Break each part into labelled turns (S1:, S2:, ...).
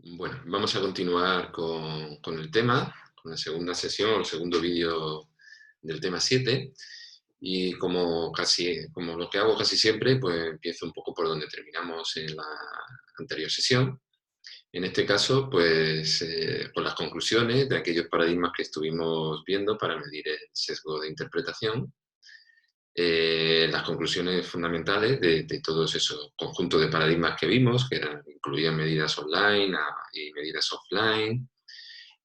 S1: Bueno, vamos a continuar con el tema, con la segunda sesión, el segundo vídeo del tema 7. Y como lo que hago casi siempre, pues empiezo un poco por donde terminamos en la anterior sesión. En este caso, pues con las conclusiones de aquellos paradigmas que estuvimos viendo para medir el sesgo de interpretación. Las conclusiones fundamentales de todos esos conjuntos de paradigmas que vimos, que incluían medidas online y medidas offline,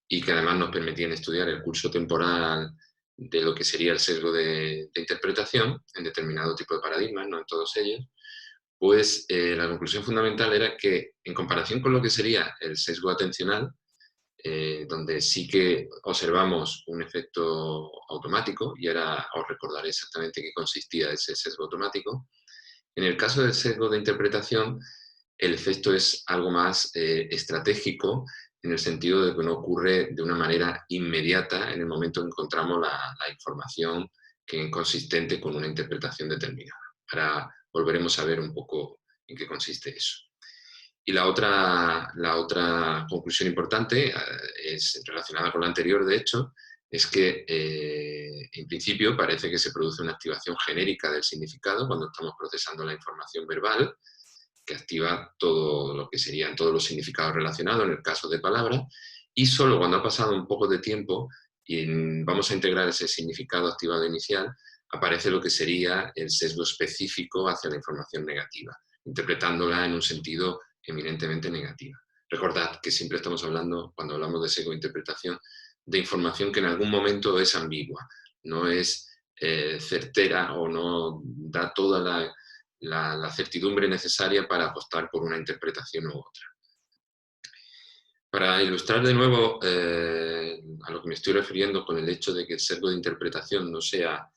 S1: y que además nos permitían estudiar el curso temporal de lo que sería el sesgo de interpretación en determinado tipo de paradigmas, no en todos ellos. Pues la conclusión fundamental era que, en comparación con lo que sería el sesgo atencional, donde sí que observamos un efecto automático, y ahora os recordaré exactamente qué consistía ese sesgo automático. En el caso del sesgo de interpretación, el efecto es algo más estratégico, en el sentido de que no ocurre de una manera inmediata en el momento en que encontramos la información que es consistente con una interpretación determinada. Ahora volveremos a ver un poco en qué consiste eso. Y la otra conclusión importante es relacionada con la anterior, de hecho, es que en principio parece que se produce una activación genérica del significado cuando estamos procesando la información verbal, que activa todo lo que serían todos los significados relacionados en el caso de palabras, y solo cuando ha pasado un poco de tiempo y vamos a integrar ese significado activado inicial, aparece lo que sería el sesgo específico hacia la información negativa, interpretándola en un sentido eminentemente negativa. Recordad que siempre estamos hablando, cuando hablamos de sesgo de interpretación, de información que en algún momento es ambigua, no es certera o no da toda la certidumbre necesaria para apostar por una interpretación u otra. Para ilustrar de nuevo a lo que me estoy refiriendo con el hecho de que el sesgo de interpretación no sea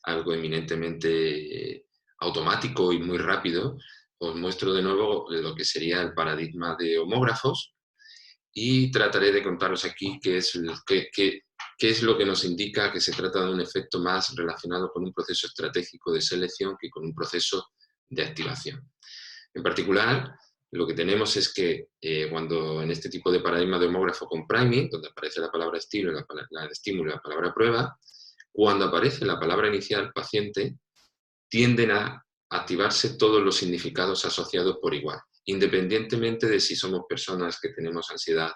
S1: algo eminentemente automático y muy rápido, os muestro de nuevo lo que sería el paradigma de homógrafos y trataré de contaros aquí qué es lo que nos indica que se trata de un efecto más relacionado con un proceso estratégico de selección que con un proceso de activación. En particular, lo que tenemos es que cuando en este tipo de paradigma de homógrafo con priming, donde aparece la palabra estímulo y la palabra prueba, cuando aparece la palabra inicial paciente, tienden a activarse todos los significados asociados por igual, independientemente de si somos personas que tenemos ansiedad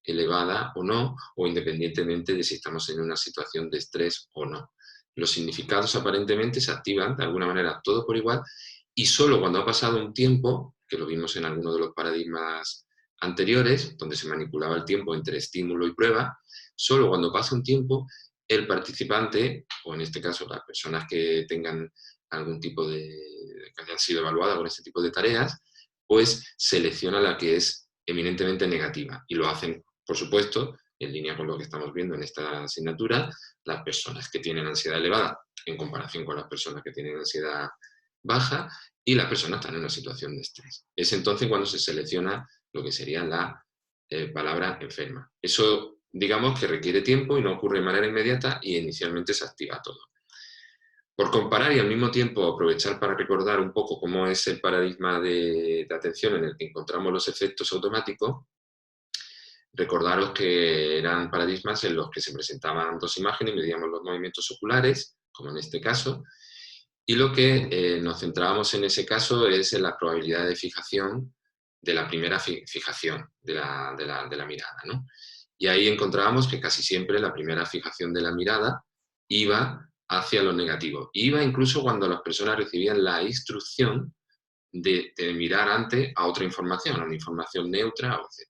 S1: elevada o no, o independientemente de si estamos en una situación de estrés o no. Los significados aparentemente se activan de alguna manera todo por igual, y solo cuando ha pasado un tiempo, que lo vimos en alguno de los paradigmas anteriores, donde se manipulaba el tiempo entre estímulo y prueba, solo cuando pasa un tiempo, el participante, o en este caso las personas que tengan algún tipo que hayan sido evaluadas con este tipo de tareas, pues selecciona la que es eminentemente negativa. Y lo hacen, por supuesto, en línea con lo que estamos viendo en esta asignatura, las personas que tienen ansiedad elevada en comparación con las personas que tienen ansiedad baja, y las personas están en una situación de estrés. Es entonces cuando se selecciona lo que sería la palabra enferma. Eso, digamos, que requiere tiempo y no ocurre de manera inmediata, y inicialmente se activa todo. Por comparar y al mismo tiempo aprovechar para recordar un poco cómo es el paradigma de atención en el que encontramos los efectos automáticos, recordaros que eran paradigmas en los que se presentaban dos imágenes y medíamos los movimientos oculares, como en este caso, y lo que nos centrábamos en ese caso es en la probabilidad de fijación de la primera fijación de la mirada, ¿no? Y ahí encontrábamos que casi siempre la primera fijación de la mirada iba hacia lo negativo. Iba incluso cuando las personas recibían la instrucción de mirar ante a otra información, a una información neutra, etc.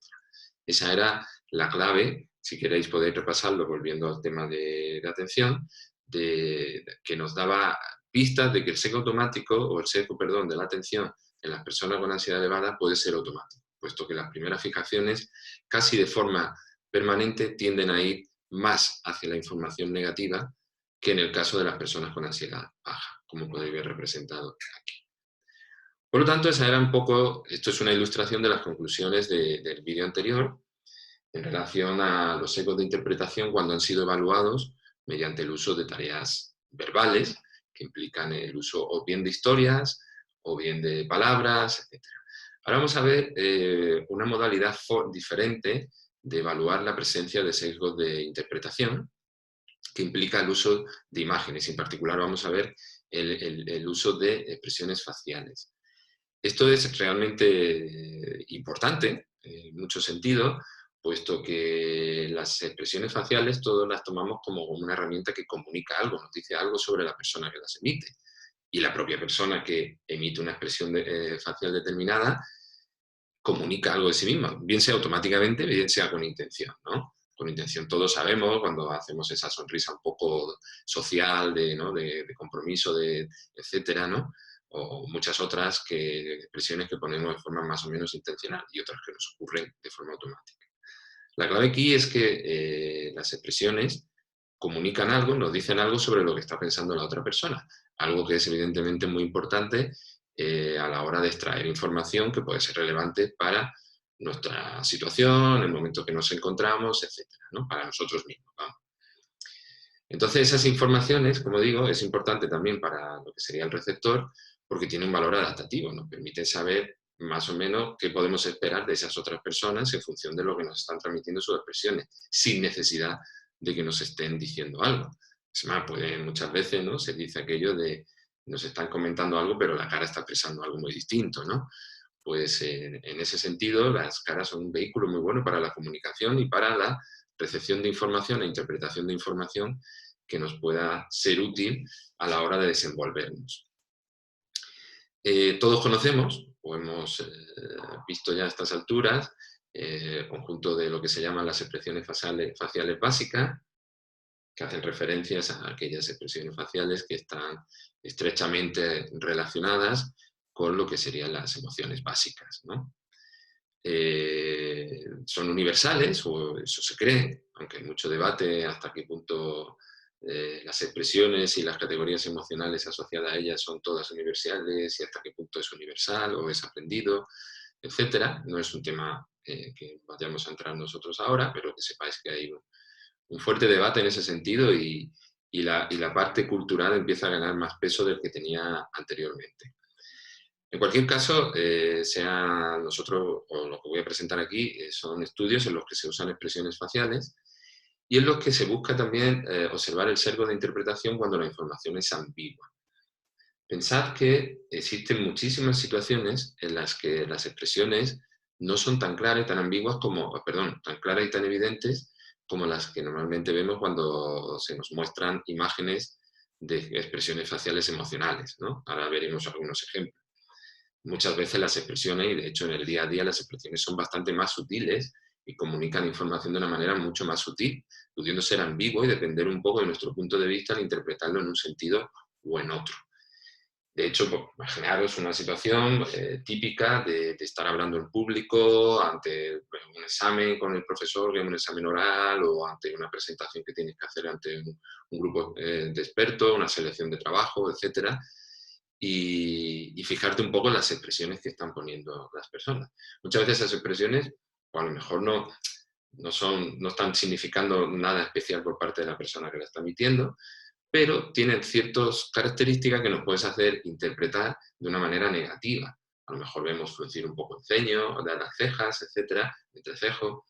S1: Esa era la clave, si queréis podéis repasarlo volviendo al tema de atención, que nos daba pistas de que el sesgo automático, o el sesgo, perdón, de la atención en las personas con ansiedad elevada puede ser automático, puesto que las primeras fijaciones casi de forma permanente tienden a ir más hacia la información negativa que en el caso de las personas con ansiedad baja, como podéis ver representado aquí. Por lo tanto, esa era un poco, esto es una ilustración de las conclusiones del vídeo anterior en relación a los sesgos de interpretación cuando han sido evaluados mediante el uso de tareas verbales que implican el uso o bien de historias o bien de palabras, etc. Ahora vamos a ver una modalidad diferente de evaluar la presencia de sesgos de interpretación, que implica el uso de imágenes. En particular vamos a ver el uso de expresiones faciales. Esto es realmente importante en muchos sentidos, puesto que las expresiones faciales todos las tomamos como una herramienta que comunica algo, nos dice algo sobre la persona que las emite. Y la propia persona que emite una expresión facial determinada comunica algo de sí misma, bien sea automáticamente, bien sea con intención, ¿no? Con intención todos sabemos cuando hacemos esa sonrisa un poco social, ¿no? de compromiso, etcétera, ¿no? O muchas otras expresiones que ponemos de forma más o menos intencional y otras que nos ocurren de forma automática. La clave aquí es que las expresiones comunican algo, nos dicen algo sobre lo que está pensando la otra persona, algo que es evidentemente muy importante a la hora de extraer información que puede ser relevante para nuestra situación, el momento que nos encontramos, etcétera, ¿no? Para nosotros mismos. Vamos. Entonces, esas informaciones, como digo, es importante también para lo que sería el receptor, porque tiene un valor adaptativo, nos permite saber más o menos qué podemos esperar de esas otras personas en función de lo que nos están transmitiendo sus expresiones, sin necesidad de que nos estén diciendo algo. Es más, muchas veces, ¿no? Se dice aquello de nos están comentando algo, pero la cara está expresando algo muy distinto, ¿no? Pues en ese sentido, las caras son un vehículo muy bueno para la comunicación y para la recepción de información e interpretación de información que nos pueda ser útil a la hora de desenvolvernos. Todos conocemos, o hemos visto ya a estas alturas, el conjunto de lo que se llaman las expresiones faciales básicas, que hacen referencias a aquellas expresiones faciales que están estrechamente relacionadas con lo que serían las emociones básicas, ¿no? Son universales, o eso se cree, aunque hay mucho debate hasta qué punto las expresiones y las categorías emocionales asociadas a ellas son todas universales y hasta qué punto es universal o es aprendido, etcétera. No es un tema que vayamos a entrar nosotros ahora, pero que sepáis que hay un fuerte debate en ese sentido y la parte cultural empieza a ganar más peso del que tenía anteriormente. En cualquier caso, sea nosotros, o lo que voy a presentar aquí, son estudios en los que se usan expresiones faciales y en los que se busca también observar el sesgo de interpretación cuando la información es ambigua. Pensad que existen muchísimas situaciones en las que las expresiones no son tan claras y tan ambiguas como, perdón, tan claras y tan evidentes como las que normalmente vemos cuando se nos muestran imágenes de expresiones faciales emocionales, ¿no? Ahora veremos algunos ejemplos. Muchas veces las expresiones, y de hecho en el día a día las expresiones son bastante más sutiles y comunican información de una manera mucho más sutil, pudiendo ser ambiguo y depender un poco de nuestro punto de vista al interpretarlo en un sentido o en otro. De hecho, pues, imaginaros una situación típica de estar hablando en público ante un examen con el profesor, que es un examen oral, o ante una presentación que tienes que hacer ante un grupo de expertos, una selección de trabajo, etcétera. Y fijarte un poco en las expresiones que están poniendo las personas. Muchas veces esas expresiones, o a lo mejor no están significando nada especial por parte de la persona que la está emitiendo, pero tienen ciertas características que nos puedes hacer interpretar de una manera negativa. A lo mejor vemos fruncir un poco el ceño, dar las cejas, etcétera, entrecejo,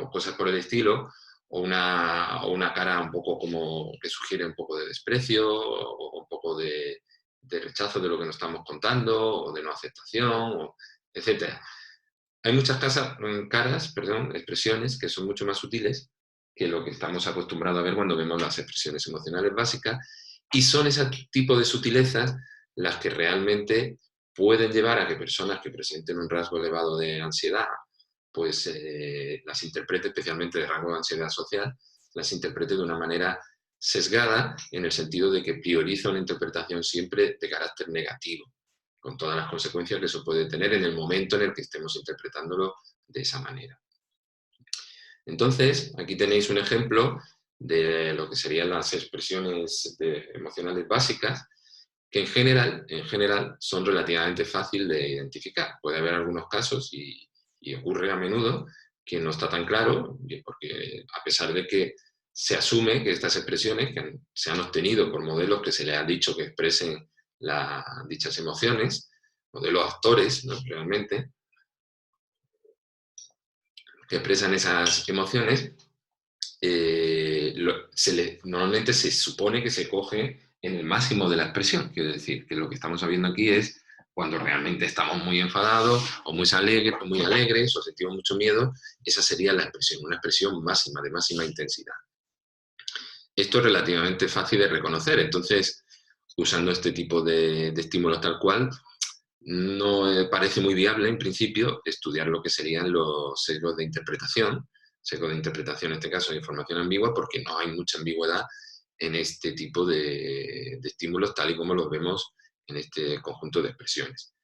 S1: o cosas por el estilo, o una cara un poco como que sugiere un poco de desprecio, o un poco de rechazo de lo que nos estamos contando, o de no aceptación, etcétera. Hay muchas expresiones que son mucho más sutiles que lo que estamos acostumbrados a ver cuando vemos las expresiones emocionales básicas, y son ese tipo de sutilezas las que realmente pueden llevar a que personas que presenten un rasgo elevado de ansiedad, pues las interprete, especialmente de rango de ansiedad social, las interprete de una manera sesgada, en el sentido de que prioriza una interpretación siempre de carácter negativo, con todas las consecuencias que eso puede tener en el momento en el que estemos interpretándolo de esa manera. Entonces, aquí tenéis un ejemplo de lo que serían las expresiones emocionales básicas, que en general son relativamente fáciles de identificar. Puede haber algunos casos, y ocurre a menudo, que no está tan claro, porque a pesar de que se asume que estas expresiones que se han obtenido por modelos que se les ha dicho que expresen dichas emociones, de los actores, ¿no? Realmente, que expresan esas emociones, normalmente se supone que se coge en el máximo de la expresión. Quiero decir, que lo que estamos viendo aquí es cuando realmente estamos muy enfadados o muy alegres o sentimos mucho miedo, esa sería la expresión, una expresión máxima, de máxima intensidad. Esto es relativamente fácil de reconocer, entonces, usando este tipo de estímulos tal cual, no parece muy viable, en principio, estudiar lo que serían los sesgos de interpretación. Sesgos de interpretación, en este caso, de información ambigua, porque no hay mucha ambigüedad en este tipo de estímulos, tal y como los vemos en este conjunto de expresiones.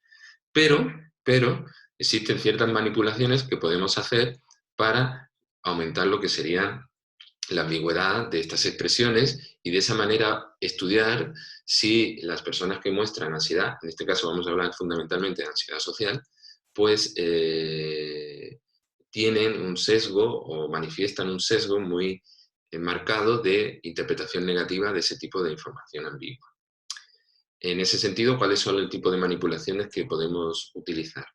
S1: Pero existen ciertas manipulaciones que podemos hacer para aumentar lo que sería la ambigüedad de estas expresiones y de esa manera estudiar si las personas que muestran ansiedad, en este caso vamos a hablar fundamentalmente de ansiedad social, pues tienen un sesgo o manifiestan un sesgo muy marcado de interpretación negativa de ese tipo de información ambigua. En ese sentido, ¿cuáles son el tipo de manipulaciones que podemos utilizar?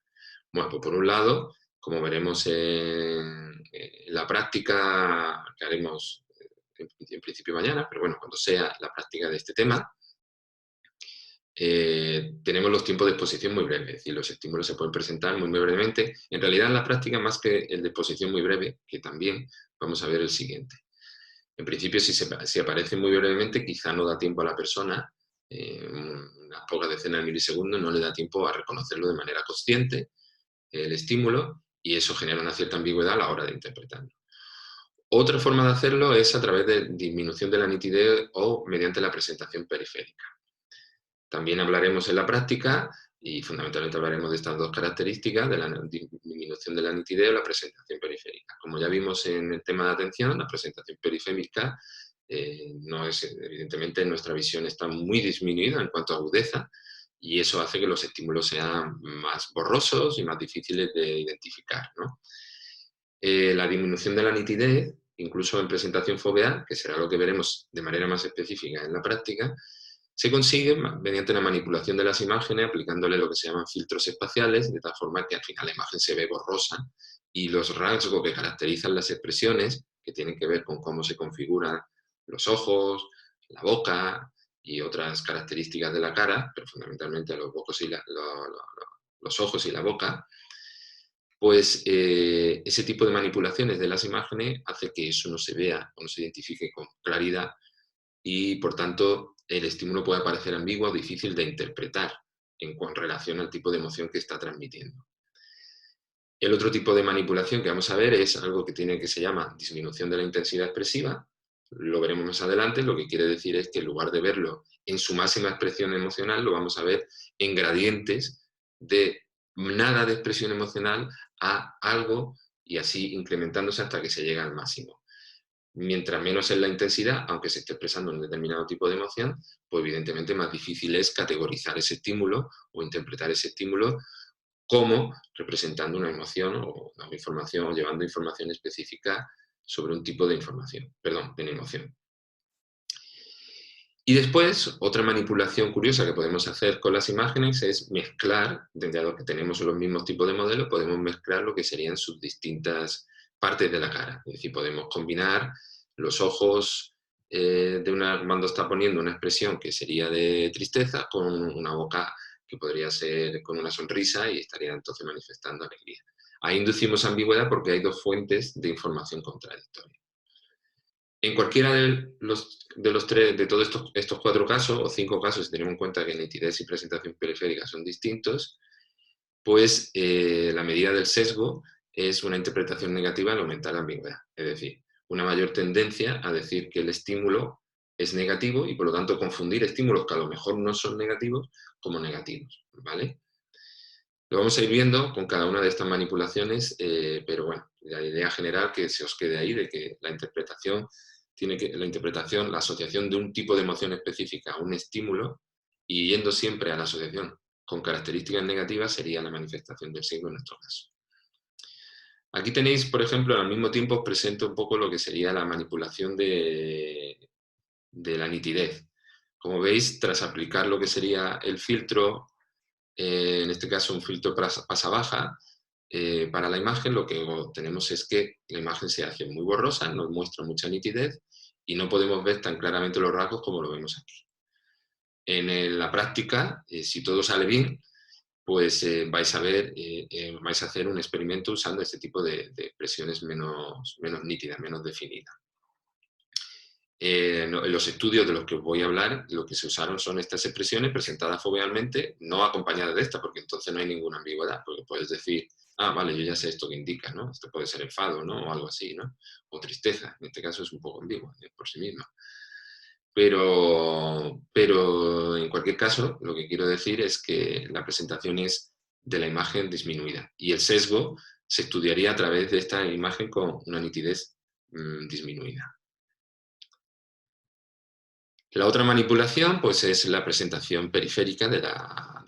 S1: Bueno, pues por un lado, como veremos en la práctica que haremos en principio mañana, pero bueno, cuando sea la práctica de este tema, tenemos los tiempos de exposición muy breves, es decir, los estímulos se pueden presentar muy brevemente. En realidad, en la práctica, más que el de exposición muy breve, que también vamos a ver el siguiente. En principio, si aparece muy brevemente, quizá no da tiempo a la persona, unas pocas decenas de milisegundos, no le da tiempo a reconocerlo de manera consciente, el estímulo, y eso genera una cierta ambigüedad a la hora de interpretarlo. Otra forma de hacerlo es a través de disminución de la nitidez o mediante la presentación periférica. También hablaremos en la práctica, y fundamentalmente hablaremos de estas dos características, de la disminución de la nitidez o la presentación periférica. Como ya vimos en el tema de atención, la presentación periférica no es, evidentemente, nuestra visión está muy disminuida en cuanto a agudeza, y eso hace que los estímulos sean más borrosos y más difíciles de identificar, ¿no? La disminución de la nitidez, incluso en presentación foveal, que será lo que veremos de manera más específica en la práctica, se consigue mediante la manipulación de las imágenes, aplicándole lo que se llaman filtros espaciales, de tal forma que al final la imagen se ve borrosa y los rasgos que caracterizan las expresiones, que tienen que ver con cómo se configuran los ojos, la boca y otras características de la cara, pero fundamentalmente los ojos y la boca, pues ese tipo de manipulaciones de las imágenes hace que eso no se vea o no se identifique con claridad y, por tanto, el estímulo puede parecer ambiguo o difícil de interpretar con relación al tipo de emoción que está transmitiendo. El otro tipo de manipulación que vamos a ver es algo que se llama disminución de la intensidad expresiva. Lo veremos más adelante. Lo que quiere decir es que en lugar de verlo en su máxima expresión emocional, lo vamos a ver en gradientes de nada de expresión emocional a algo y así incrementándose hasta que se llega al máximo. Mientras menos es la intensidad, aunque se esté expresando un determinado tipo de emoción, pues evidentemente más difícil es categorizar ese estímulo o interpretar ese estímulo como representando una emoción o dando información o llevando información específica sobre un tipo de información, perdón, de una emoción. Y después, otra manipulación curiosa que podemos hacer con las imágenes es mezclar, dado que tenemos los mismos tipos de modelos, podemos mezclar lo que serían sus distintas partes de la cara. Es decir, podemos combinar los ojos cuando está poniendo una expresión que sería de tristeza con una boca que podría ser con una sonrisa y estaría entonces manifestando alegría. Ahí inducimos ambigüedad porque hay dos fuentes de información contradictoria. En cualquiera de todos estos 4 casos, o 5 casos, si tenemos en cuenta que nitidez y presentación periférica son distintos, pues la medida del sesgo es una interpretación negativa al aumentar la ambigüedad. Es decir, una mayor tendencia a decir que el estímulo es negativo y por lo tanto confundir estímulos que a lo mejor no son negativos como negativos, ¿vale? Lo vamos a ir viendo con cada una de estas manipulaciones, pero bueno, la idea general que se os quede ahí de que la interpretación la asociación de un tipo de emoción específica a un estímulo y yendo siempre a la asociación con características negativas sería la manifestación del sesgo en nuestro caso. Aquí tenéis, por ejemplo, al mismo tiempo os presento un poco lo que sería la manipulación de la nitidez. Como veis, tras aplicar lo que sería el filtro en este caso un filtro pasa-baja, para la imagen, lo que tenemos es que la imagen se hace muy borrosa, nos muestra mucha nitidez y no podemos ver tan claramente los rasgos como lo vemos aquí. En la práctica, si todo sale bien, pues vais a ver, vais a hacer un experimento usando este tipo de expresiones menos nítidas, menos definidas. En los estudios de los que os voy a hablar, lo que se usaron son estas expresiones presentadas fovealmente, no acompañadas de esta, porque entonces no hay ninguna ambigüedad, porque puedes decir, ah, vale, yo ya sé esto que indica, ¿no? Esto puede ser enfado, ¿no? O algo así, ¿no? O tristeza, en este caso es un poco ambigua por sí misma. Pero en cualquier caso, lo que quiero decir es que la presentación es de la imagen disminuida y el sesgo se estudiaría a través de esta imagen con una nitidez disminuida. La otra manipulación pues, es la presentación periférica de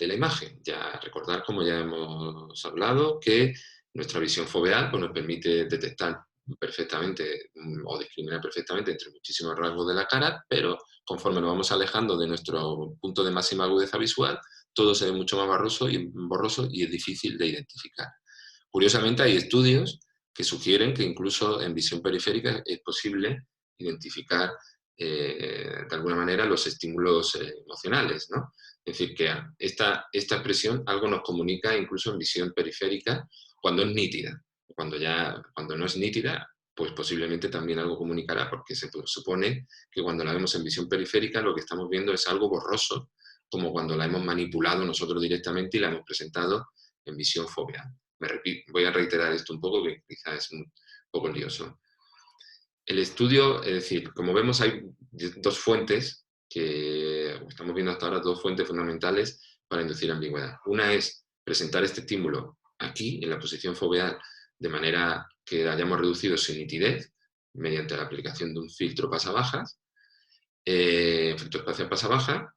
S1: la imagen. Ya recordar, como ya hemos hablado, que nuestra visión foveal pues, nos permite detectar perfectamente o discriminar perfectamente entre muchísimos rasgos de la cara, pero conforme nos vamos alejando de nuestro punto de máxima agudeza visual, todo se ve mucho más borroso y es difícil de identificar. Curiosamente, hay estudios que sugieren que incluso en visión periférica es posible identificar de alguna manera los estímulos emocionales, ¿no? Es decir, que esta expresión algo nos comunica incluso en visión periférica cuando es nítida. Cuando no es nítida, pues posiblemente también algo comunicará, porque se supone que cuando la vemos en visión periférica lo que estamos viendo es algo borroso, como cuando la hemos manipulado nosotros directamente y la hemos presentado en visión foveal. Voy a reiterar esto un poco, que quizás es un poco lioso. El estudio, es decir, como vemos hay dos fuentes, que estamos viendo hasta ahora dos fuentes fundamentales para inducir ambigüedad. Una es presentar este estímulo aquí, en la posición foveal, de manera que hayamos reducido su nitidez mediante la aplicación de un filtro pasa-bajas, filtro espacial pasa-baja,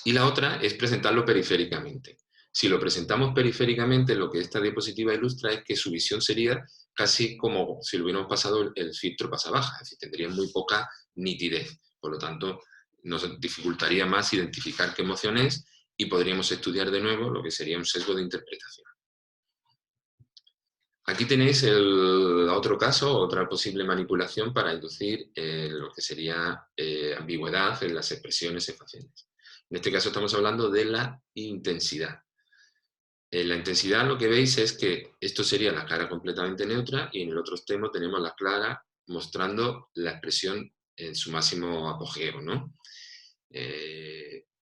S1: y la otra es presentarlo periféricamente. Si lo presentamos periféricamente, lo que esta diapositiva ilustra es que su visión sería casi como si lo hubiéramos pasado el filtro pasa-baja, es decir, tendría muy poca nitidez. Por lo tanto, nos dificultaría más identificar qué emoción es y podríamos estudiar de nuevo lo que sería un sesgo de interpretación. Aquí tenéis el otro caso, otra posible manipulación para inducir lo que sería ambigüedad en las expresiones faciales. En este caso estamos hablando de la intensidad. En la intensidad lo que veis es que esto sería la cara completamente neutra y en el otro extremo tenemos la clara mostrando la expresión en su máximo apogeo, ¿no?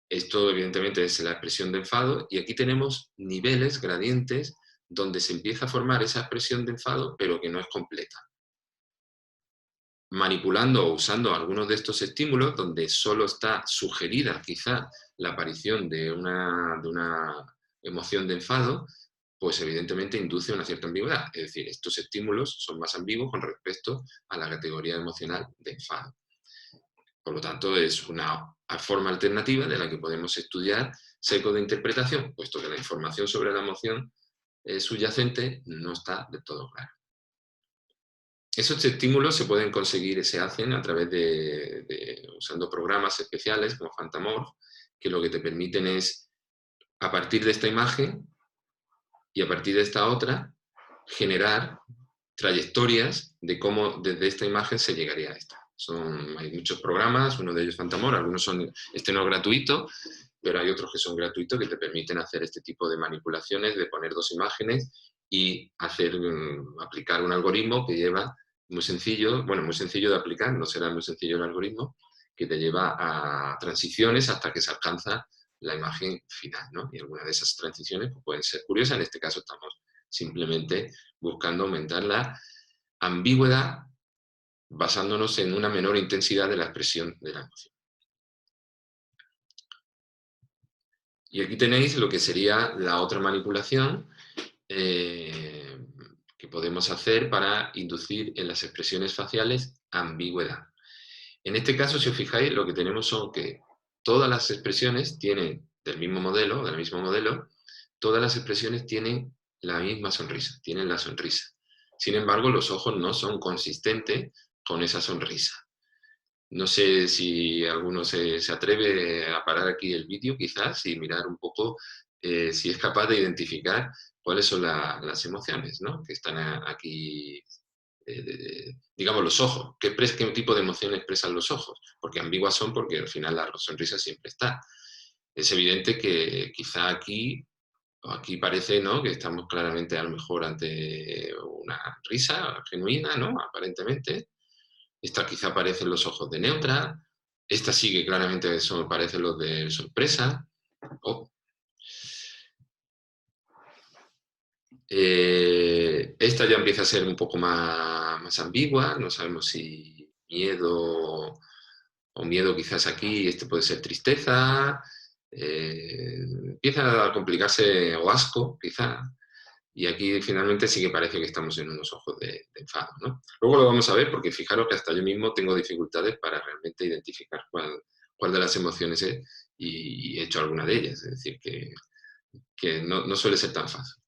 S1: Esto evidentemente es la expresión de enfado y aquí tenemos niveles, gradientes, donde se empieza a formar esa expresión de enfado pero que no es completa. Manipulando o usando algunos de estos estímulos donde solo está sugerida quizá la aparición de una emoción de enfado, pues evidentemente induce una cierta ambigüedad. Es decir, estos estímulos son más ambiguos con respecto a la categoría emocional de enfado. Por lo tanto, es una forma alternativa de la que podemos estudiar sesgo de interpretación, puesto que la información sobre la emoción subyacente no está del todo clara. Esos estímulos se pueden conseguir, se hacen a través usando programas especiales como Fantamorph, que lo que te permiten es, a partir de esta imagen y a partir de esta otra, generar trayectorias de cómo desde esta imagen se llegaría a esta. Hay muchos programas, uno de ellos Fantamorph, algunos son, este no es gratuito, pero hay otros que son gratuitos que te permiten hacer este tipo de manipulaciones, de poner dos imágenes y aplicar un algoritmo que lleva muy sencillo, bueno, muy sencillo de aplicar, no será muy sencillo el algoritmo, que te lleva a transiciones hasta que se alcanza la imagen final, ¿no? Y algunas de esas transiciones pues, pueden ser curiosas, en este caso estamos simplemente buscando aumentar la ambigüedad basándonos en una menor intensidad de la expresión de la emoción. Y aquí tenéis lo que sería la otra manipulación que podemos hacer para inducir en las expresiones faciales ambigüedad. En este caso, si os fijáis, lo que tenemos son que todas las expresiones tienen del mismo modelo, todas las expresiones tienen la misma sonrisa, tienen la sonrisa. Sin embargo, los ojos no son consistentes con esa sonrisa. No sé si alguno se atreve a parar aquí el vídeo quizás y mirar un poco si es capaz de identificar cuáles son las emociones, ¿no?, que están aquí, digamos, los ojos. ¿Qué tipo de emoción expresan los ojos? Porque ambiguas son porque al final la sonrisa siempre está. Es evidente que quizá aquí parece, ¿no?, que estamos claramente a lo mejor ante una risa genuina, ¿no?, aparentemente. Esta quizá parecen los ojos de neutra. Esta sí que claramente parecen los de sorpresa. Oh. Esta ya empieza a ser un poco más ambigua. No sabemos si miedo o miedo quizás aquí, este puede ser tristeza. Empieza a complicarse, o asco quizá. Y aquí finalmente sí que parece que estamos en unos ojos de enfado, ¿no? Luego lo vamos a ver porque fijaros que hasta yo mismo tengo dificultades para realmente identificar cuál de las emociones es, y he hecho alguna de ellas. Es decir, que no suele ser tan fácil.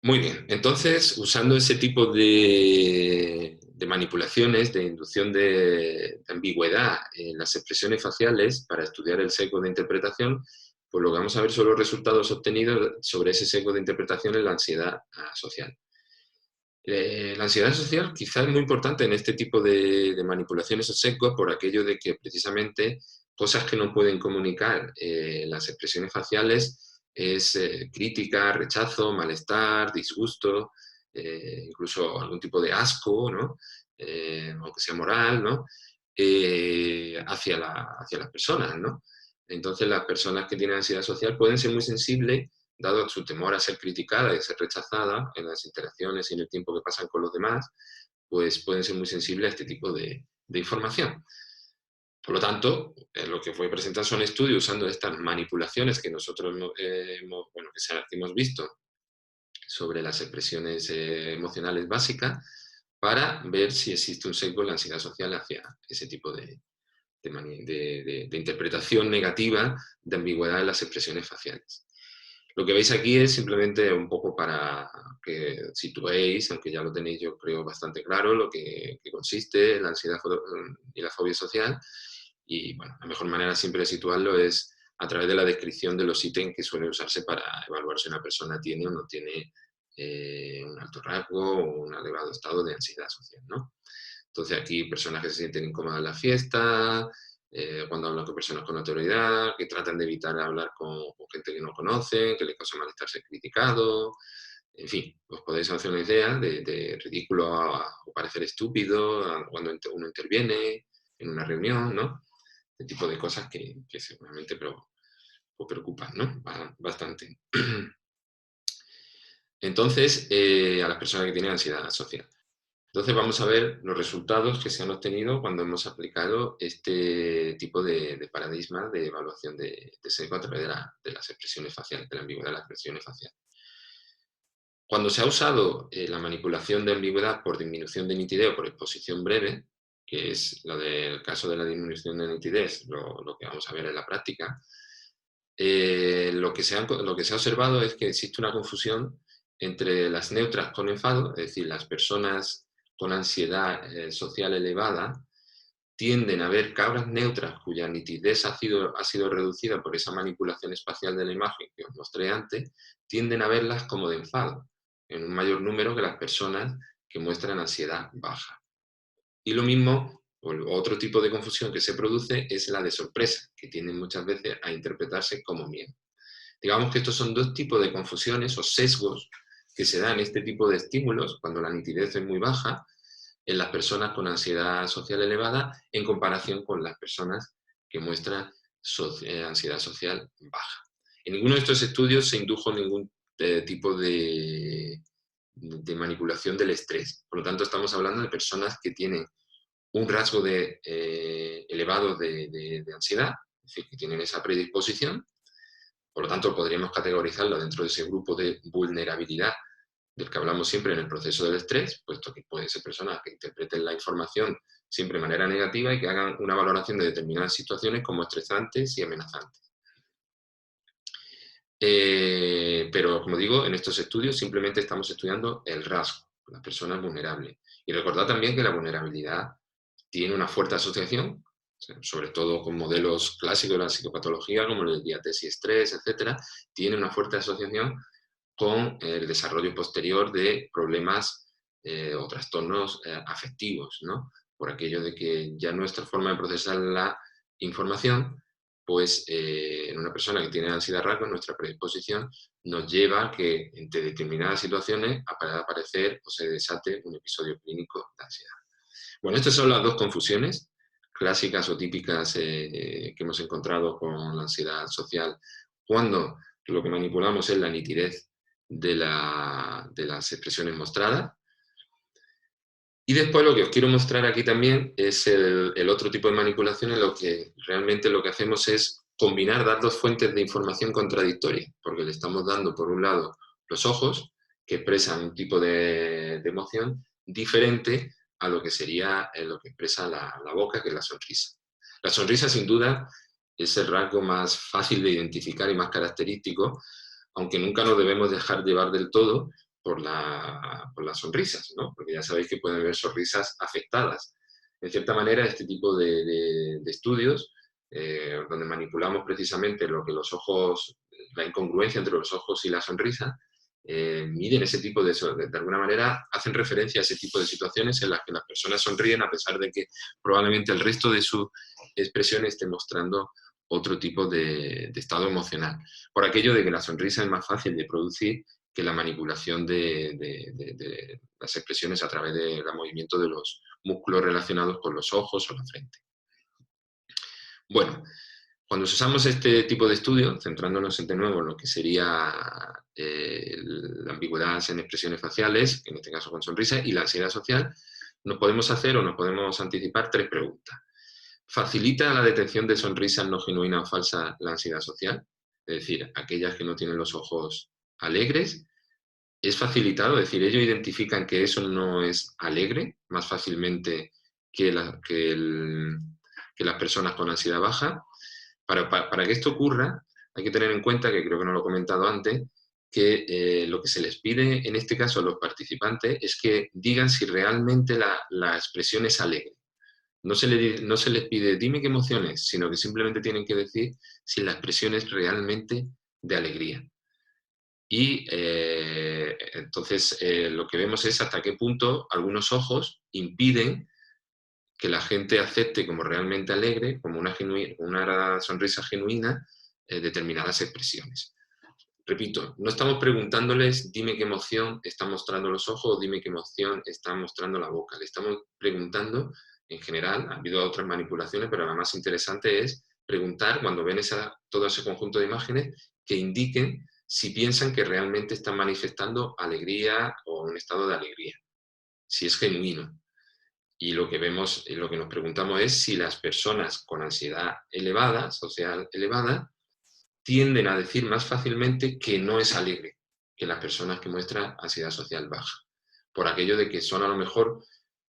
S1: Muy bien, entonces, usando ese tipo de manipulaciones, de inducción de ambigüedad en las expresiones faciales para estudiar el sesgo de interpretación, pues lo que vamos a ver son los resultados obtenidos sobre ese sesgo de interpretación en la ansiedad social. La ansiedad social quizás es muy importante en este tipo de manipulaciones o sesgos por aquello de que precisamente cosas que no pueden comunicar las expresiones faciales es crítica, rechazo, malestar, disgusto, incluso algún tipo de asco, ¿no?, aunque sea moral, ¿no?, hacia las personas, ¿no? Entonces las personas que tienen ansiedad social pueden ser muy sensibles, dado su temor a ser criticada y a ser rechazada en las interacciones y en el tiempo que pasan con los demás, pues pueden ser muy sensibles a este tipo de información. Por lo tanto, lo que voy a presentar son estudios usando estas manipulaciones que nosotros que hemos visto sobre las expresiones emocionales básicas, para ver si existe un sesgo en la ansiedad social hacia ese tipo de interpretación negativa de ambigüedad en las expresiones faciales. Lo que veis aquí es simplemente un poco para que situéis, aunque ya lo tenéis yo creo bastante claro, lo que consiste la ansiedad y la fobia social. Y bueno, la mejor manera siempre de situarlo es a través de la descripción de los ítems que suelen usarse para evaluar si una persona tiene o no tiene un alto rasgo o un elevado estado de ansiedad social, ¿no? Entonces aquí personas que se sienten incómodas en la fiesta, cuando hablan con personas con autoridad, que tratan de evitar hablar con gente que no conocen, que les causa malestar ser criticado. En fin, os podéis hacer una idea de ridículo o parecer estúpido cuando uno interviene en una reunión, ¿no? Este tipo de cosas que seguramente os preocupan, ¿no? Bastante. Entonces, a las personas que tienen ansiedad social. Entonces vamos a ver los resultados que se han obtenido cuando hemos aplicado este tipo de paradigma de evaluación de sesgo a través de las expresiones faciales, de la ambigüedad de las expresiones faciales. Cuando se ha usado la manipulación de ambigüedad por disminución de nitidez o por exposición breve, que es lo del caso de la disminución de nitidez, lo que vamos a ver en la práctica, lo que se ha observado es que existe una confusión entre las neutras con enfado, es decir, las personas con ansiedad social elevada tienden a ver cabras neutras cuya nitidez ha sido reducida por esa manipulación espacial de la imagen que os mostré antes, tienden a verlas como de enfado, en un mayor número que las personas que muestran ansiedad baja. Y lo mismo, o otro tipo de confusión que se produce es la de sorpresa, que tiende muchas veces a interpretarse como miedo. Digamos que estos son dos tipos de confusiones o sesgos que se dan en este tipo de estímulos cuando la nitidez es muy baja en las personas con ansiedad social elevada en comparación con las personas que muestran ansiedad social baja. En ninguno de estos estudios se indujo ningún tipo de manipulación del estrés. Por lo tanto, estamos hablando de personas que tienen un rasgo elevado de ansiedad, es decir, que tienen esa predisposición. Por lo tanto, podríamos categorizarlo dentro de ese grupo de vulnerabilidad del que hablamos siempre en el proceso del estrés, puesto que pueden ser personas que interpreten la información siempre de manera negativa y que hagan una valoración de determinadas situaciones como estresantes y amenazantes. Pero, como digo, en estos estudios simplemente estamos estudiando el rasgo, las personas vulnerables. Y recordad también que la vulnerabilidad tiene una fuerte asociación sobre todo con modelos clásicos de la psicopatología, como el diabetes y estrés, etcétera, tiene una fuerte asociación con el desarrollo posterior de problemas o trastornos afectivos, ¿no? Por aquello de que ya nuestra forma de procesar la información, pues en una persona que tiene ansiedad rasgos, nuestra predisposición nos lleva a que en determinadas situaciones pueda aparecer o se desate un episodio clínico de ansiedad. Bueno, estas son las dos confusiones clásicas o típicas que hemos encontrado con la ansiedad social, cuando lo que manipulamos es la nitidez de las expresiones mostradas. Y después lo que os quiero mostrar aquí también es el otro tipo de manipulación en lo que realmente lo que hacemos es combinar, dar dos fuentes de información contradictorias, porque le estamos dando por un lado los ojos, que expresan un tipo de emoción diferente a lo que sería lo que expresa la boca, que es la sonrisa. La sonrisa, sin duda, es el rasgo más fácil de identificar y más característico, aunque nunca nos debemos dejar llevar del todo por las sonrisas, ¿no? Porque ya sabéis que pueden haber sonrisas afectadas. En cierta manera, este tipo de estudios, donde manipulamos precisamente lo que los ojos, la incongruencia entre los ojos y la sonrisa, miden ese tipo de alguna manera, hacen referencia a ese tipo de situaciones en las que las personas sonríen a pesar de que probablemente el resto de su expresión esté mostrando otro tipo de estado emocional. Por aquello de que la sonrisa es más fácil de producir que la manipulación de las expresiones a través del movimiento de los músculos relacionados con los ojos o la frente. Bueno, cuando usamos este tipo de estudio, centrándonos de nuevo en lo que sería la ambigüedad en expresiones faciales, en este caso con sonrisa, y la ansiedad social, nos podemos hacer o nos podemos anticipar tres preguntas. ¿Facilita la detección de sonrisas no genuinas o falsas la ansiedad social? Es decir, aquellas que no tienen los ojos alegres. ¿Es facilitado? Es decir, ellos identifican que eso no es alegre más fácilmente que las personas con ansiedad baja. Para que esto ocurra, hay que tener en cuenta, que creo que no lo he comentado antes, que lo que se les pide en este caso a los participantes es que digan si realmente la expresión es alegre. No se les pide dime qué emociones, sino que simplemente tienen que decir si la expresión es realmente de alegría. Y entonces lo que vemos es hasta qué punto algunos ojos impiden que la gente acepte como realmente alegre, como una sonrisa genuina, determinadas expresiones. Repito, no estamos preguntándoles dime qué emoción están mostrando los ojos o dime qué emoción está mostrando la boca. Le estamos preguntando, en general, ha habido otras manipulaciones, pero la más interesante es preguntar, cuando ven todo ese conjunto de imágenes, que indiquen si piensan que realmente están manifestando alegría o un estado de alegría, si es genuino. Y lo que vemos, lo que nos preguntamos es si las personas con ansiedad elevada, social elevada, tienden a decir más fácilmente que no es alegre que las personas que muestran ansiedad social baja. Por aquello de que son a lo mejor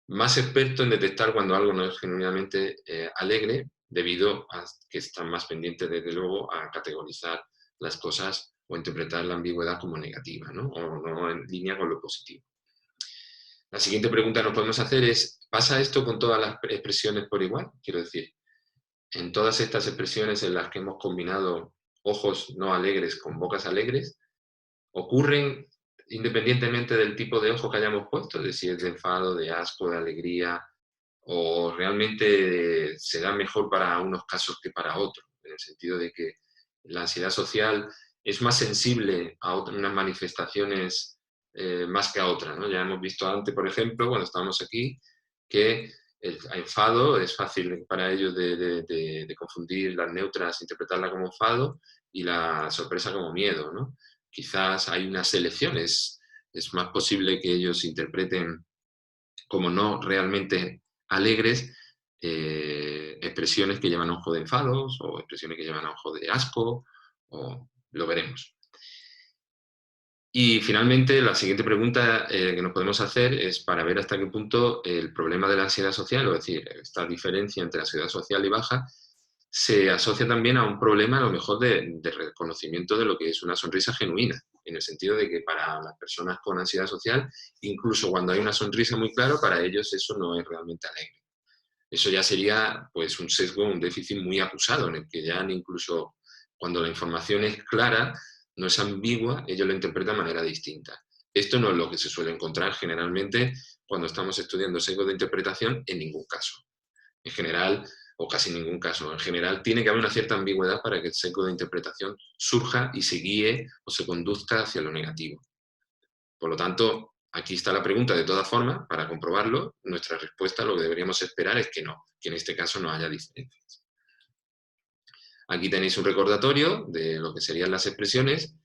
S1: más expertos en detectar cuando algo no es genuinamente alegre, debido a que están más pendientes, desde luego, a categorizar las cosas o interpretar la ambigüedad como negativa, ¿no? O no en línea con lo positivo. La siguiente pregunta que nos podemos hacer es, ¿pasa esto con todas las expresiones por igual? Quiero decir, en todas estas expresiones en las que hemos combinado ojos no alegres con bocas alegres, ocurren independientemente del tipo de ojo que hayamos puesto, de si es de enfado, de asco, de alegría, o realmente se da mejor para unos casos que para otros, en el sentido de que la ansiedad social es más sensible a unas manifestaciones más que a otras, ¿no? Ya hemos visto antes, por ejemplo, cuando estábamos aquí, que el enfado es fácil para ellos de confundir las neutras, interpretarla como enfado, y la sorpresa como miedo, ¿no? Quizás hay unas elecciones, es más posible que ellos interpreten como no realmente alegres expresiones que llevan a ojo de enfados o expresiones que llevan a ojo de asco, o lo veremos. Y finalmente, la siguiente pregunta que nos podemos hacer es para ver hasta qué punto el problema de la ansiedad social, es decir, esta diferencia entre ansiedad social y baja, se asocia también a un problema a lo mejor de reconocimiento de lo que es una sonrisa genuina, en el sentido de que para las personas con ansiedad social, incluso cuando hay una sonrisa muy clara, para ellos eso no es realmente alegre. Eso ya sería pues un sesgo, un déficit muy acusado, en el que ya incluso cuando la información es clara, no es ambigua, ellos lo interpretan de manera distinta. Esto no es lo que se suele encontrar generalmente cuando estamos estudiando sesgo de interpretación, en ningún caso. En general, o casi ningún caso, en general tiene que haber una cierta ambigüedad para que el sesgo de interpretación surja y se guíe o se conduzca hacia lo negativo. Por lo tanto, aquí está la pregunta de todas formas, para comprobarlo, nuestra respuesta, lo que deberíamos esperar es que no, que en este caso no haya diferencias. Aquí tenéis un recordatorio de lo que serían las expresiones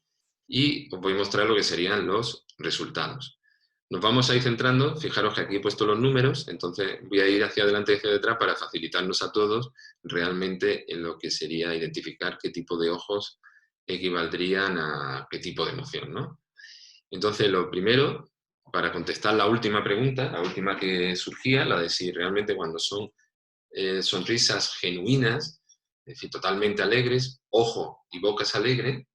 S1: y os voy a mostrar lo que serían los resultados. Nos vamos a ir centrando, fijaros que aquí he puesto los números, entonces voy a ir hacia adelante y hacia detrás para facilitarnos a todos realmente en lo que sería identificar qué tipo de ojos equivaldrían a qué tipo de emoción, ¿no? Entonces, lo primero, para contestar la última pregunta, la última que surgía, la de si realmente cuando son sonrisas genuinas, es decir, totalmente alegres, ojo y bocas alegres,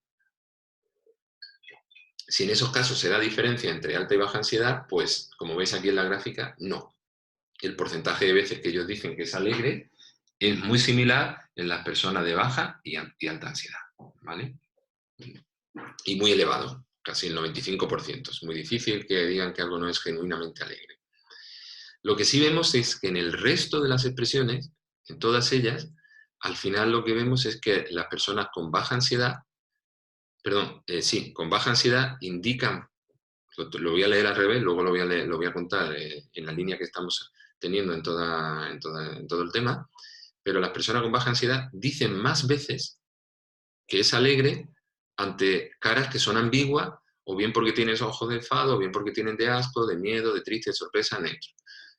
S1: si en esos casos se da diferencia entre alta y baja ansiedad, pues como veis aquí en la gráfica, no. El porcentaje de veces que ellos dicen que es alegre es muy similar en las personas de baja y alta ansiedad, ¿vale? Y muy elevado, casi el 95%. Es muy difícil que digan que algo no es genuinamente alegre. Lo que sí vemos es que en el resto de las expresiones, en todas ellas, al final lo que vemos es que las personas con baja ansiedad, con baja ansiedad indican, lo voy a leer al revés, luego lo voy a contar en la línea que estamos teniendo en todo el tema, pero las personas con baja ansiedad dicen más veces que es alegre ante caras que son ambiguas, o bien porque tienen ojos de enfado, o bien porque tienen de asco, de miedo, de triste, de sorpresa, neutro.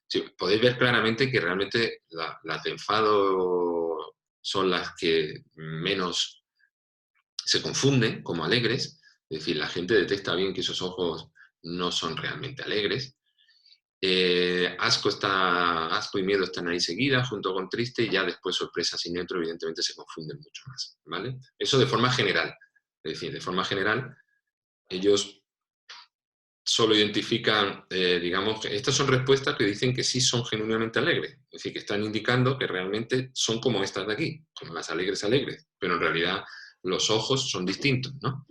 S1: Sí, podéis ver claramente que realmente las de enfado son las que menos se confunden como alegres, es decir, la gente detecta bien que esos ojos no son realmente alegres. Asco y miedo están ahí seguidas, junto con triste, y ya después sorpresas y neutro evidentemente se confunden mucho más, ¿vale? Eso de forma general, es decir, de forma general, ellos solo identifican, digamos, que estas son respuestas que dicen que sí son genuinamente alegres, es decir, que están indicando que realmente son como estas de aquí, como las alegres, pero en realidad los ojos son distintos, ¿no?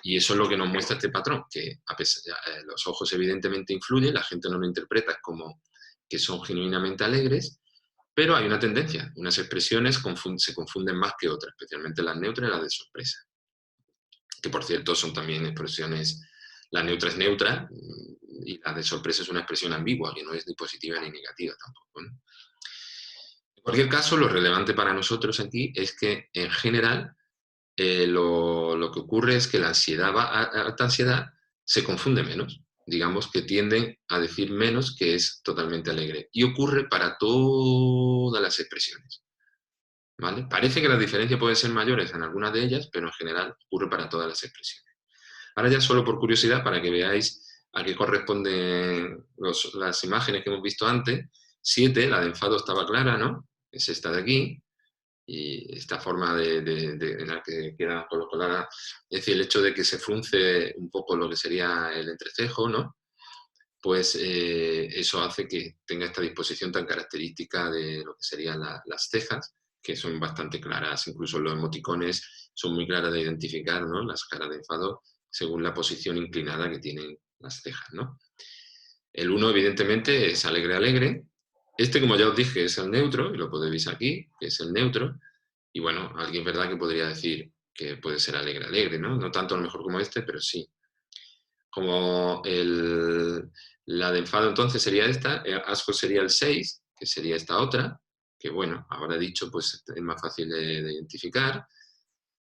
S1: Y eso es lo que nos muestra este patrón, que a pesar, los ojos evidentemente influyen, la gente no lo interpreta como que son genuinamente alegres, pero hay una tendencia, unas expresiones se confunden más que otras, especialmente las neutras y las de sorpresa, que por cierto son también expresiones, la neutra es neutra y la de sorpresa es una expresión ambigua, que no es ni positiva ni negativa tampoco, ¿no? En cualquier caso, lo relevante para nosotros aquí es que en general lo que ocurre es que la alta ansiedad se confunde menos, digamos que tienden a decir menos que es totalmente alegre. Y ocurre para todas las expresiones, ¿vale? Parece que las diferencias pueden ser mayores en algunas de ellas, pero en general ocurre para todas las expresiones. Ahora ya solo por curiosidad, para que veáis a qué corresponden las imágenes que hemos visto antes, 7, la de enfado estaba clara, ¿no? Es esta de aquí, y esta forma en la que queda colocada, es decir, el hecho de que se frunce un poco lo que sería el entrecejo, ¿no? Pues eso hace que tenga esta disposición tan característica de lo que serían las cejas, que son bastante claras, incluso los emoticones son muy claras de identificar, ¿no? Las caras de enfado según la posición inclinada que tienen las cejas, ¿no? El 1 evidentemente es alegre. Este, como ya os dije, es el neutro, y lo podéis ver aquí, que es el neutro. Y bueno, alguien, ¿verdad?, que podría decir que puede ser alegre, ¿no? No tanto a lo mejor como este, pero sí. Como la de enfado entonces sería esta, asco sería el 6, que sería esta otra, que bueno, ahora dicho, pues es más fácil de identificar.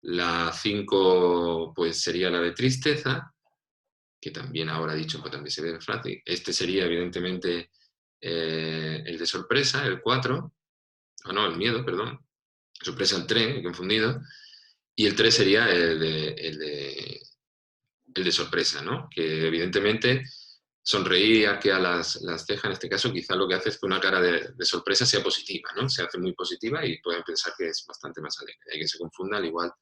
S1: La 5 pues sería la de tristeza, que también ahora dicho, pues también se ve fácil. Este sería evidentemente el de sorpresa, el 4, no, el miedo, perdón. Sorpresa el 3, he confundido. Y el 3 sería el de sorpresa, ¿no? Que evidentemente sonreír, arquear las cejas, en este caso, quizá lo que hace es que una cara de sorpresa sea positiva, ¿no? Se hace muy positiva y pueden pensar que es bastante más alegre. Hay que se confunda, al igual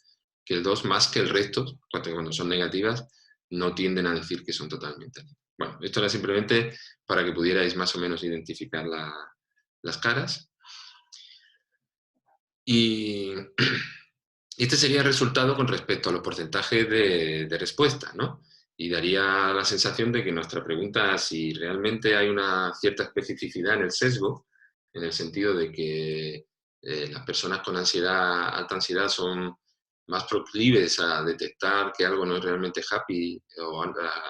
S1: que el 2, más que el resto, cuando son negativas, no tienden a decir que son totalmente alegres. Bueno, esto era simplemente para que pudierais más o menos identificar las caras. Y este sería el resultado con respecto a los porcentajes de respuesta, ¿no? Y daría la sensación de que nuestra pregunta, si realmente hay una cierta especificidad en el sesgo, en el sentido de que las personas con ansiedad, alta ansiedad, son más proclives a detectar que algo no es realmente happy o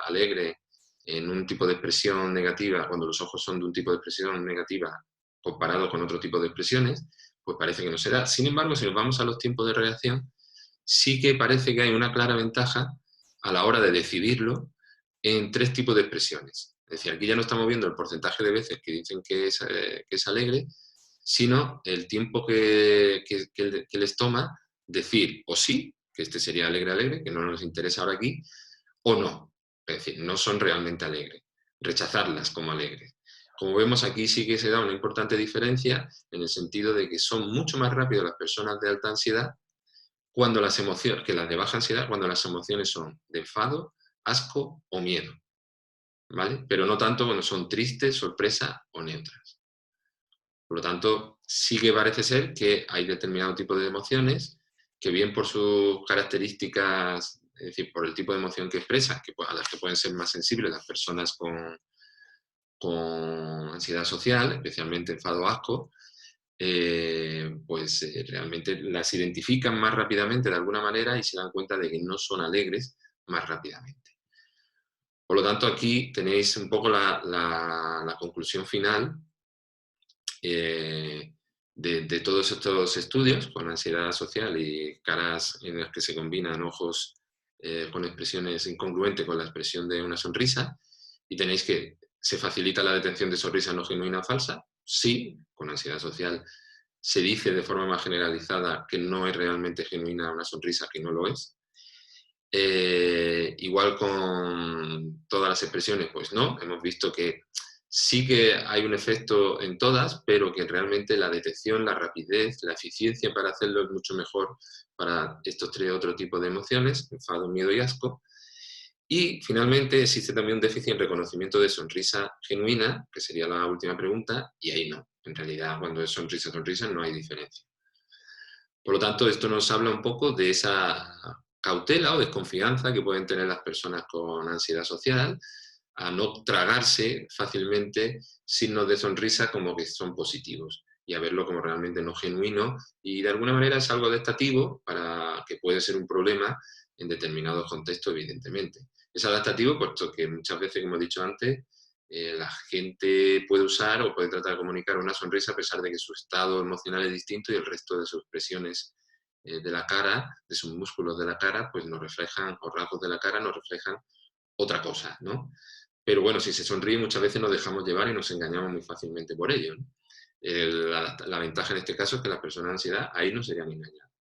S1: alegre en un tipo de expresión negativa, cuando los ojos son de un tipo de expresión negativa comparado con otro tipo de expresiones, pues parece que no se da. Sin embargo, si nos vamos a los tiempos de reacción, sí que parece que hay una clara ventaja a la hora de decidirlo en tres tipos de expresiones. Es decir, aquí ya no estamos viendo el porcentaje de veces que dicen que es alegre, sino el tiempo que les toma decir o sí, que este sería alegre, que no nos interesa ahora aquí, o no. Es decir, no son realmente alegres. Rechazarlas como alegres. Como vemos aquí sí que se da una importante diferencia en el sentido de que son mucho más rápidas las personas de alta ansiedad cuando las emociones, que las de baja ansiedad, cuando las emociones son de enfado, asco o miedo, ¿vale? Pero no tanto cuando son tristes, sorpresa o neutras. Por lo tanto, sí que parece ser que hay determinado tipo de emociones que bien por sus características, es decir, por el tipo de emoción que expresan, a las que pueden ser más sensibles las personas con ansiedad social, especialmente enfado o asco, realmente las identifican más rápidamente de alguna manera y se dan cuenta de que no son alegres más rápidamente. Por lo tanto, aquí tenéis un poco la conclusión final de todos estos estudios con ansiedad social y caras en las que se combinan ojos con expresiones incongruentes con la expresión de una sonrisa, y tenéis que se facilita la detección de sonrisa no genuina o falsa. Sí, con ansiedad social se dice de forma más generalizada que no es realmente genuina una sonrisa, que no lo es. Igual con todas las expresiones, pues no, hemos visto que sí que hay un efecto en todas, pero que realmente la detección, la rapidez, la eficiencia para hacerlo es mucho mejor para estos tres otros tipos de emociones, enfado, miedo y asco. Y finalmente existe también un déficit en reconocimiento de sonrisa genuina, que sería la última pregunta, y ahí no. En realidad, cuando es sonrisa, sonrisa, no hay diferencia. Por lo tanto, esto nos habla un poco de esa cautela o desconfianza que pueden tener las personas con ansiedad social a no tragarse fácilmente signos de sonrisa como que son positivos y a verlo como realmente no genuino, y de alguna manera es algo adaptativo para que puede ser un problema en determinados contextos, evidentemente. Es adaptativo puesto que muchas veces, como he dicho antes, la gente puede usar o puede tratar de comunicar una sonrisa a pesar de que su estado emocional es distinto y el resto de sus expresiones de la cara, de sus músculos de la cara, pues nos reflejan, o rasgos de la cara nos reflejan otra cosa, ¿no? Pero bueno, si se sonríe muchas veces nos dejamos llevar y nos engañamos muy fácilmente por ello, ¿no? La ventaja en este caso es que las personas de ansiedad ahí no serían engañadas.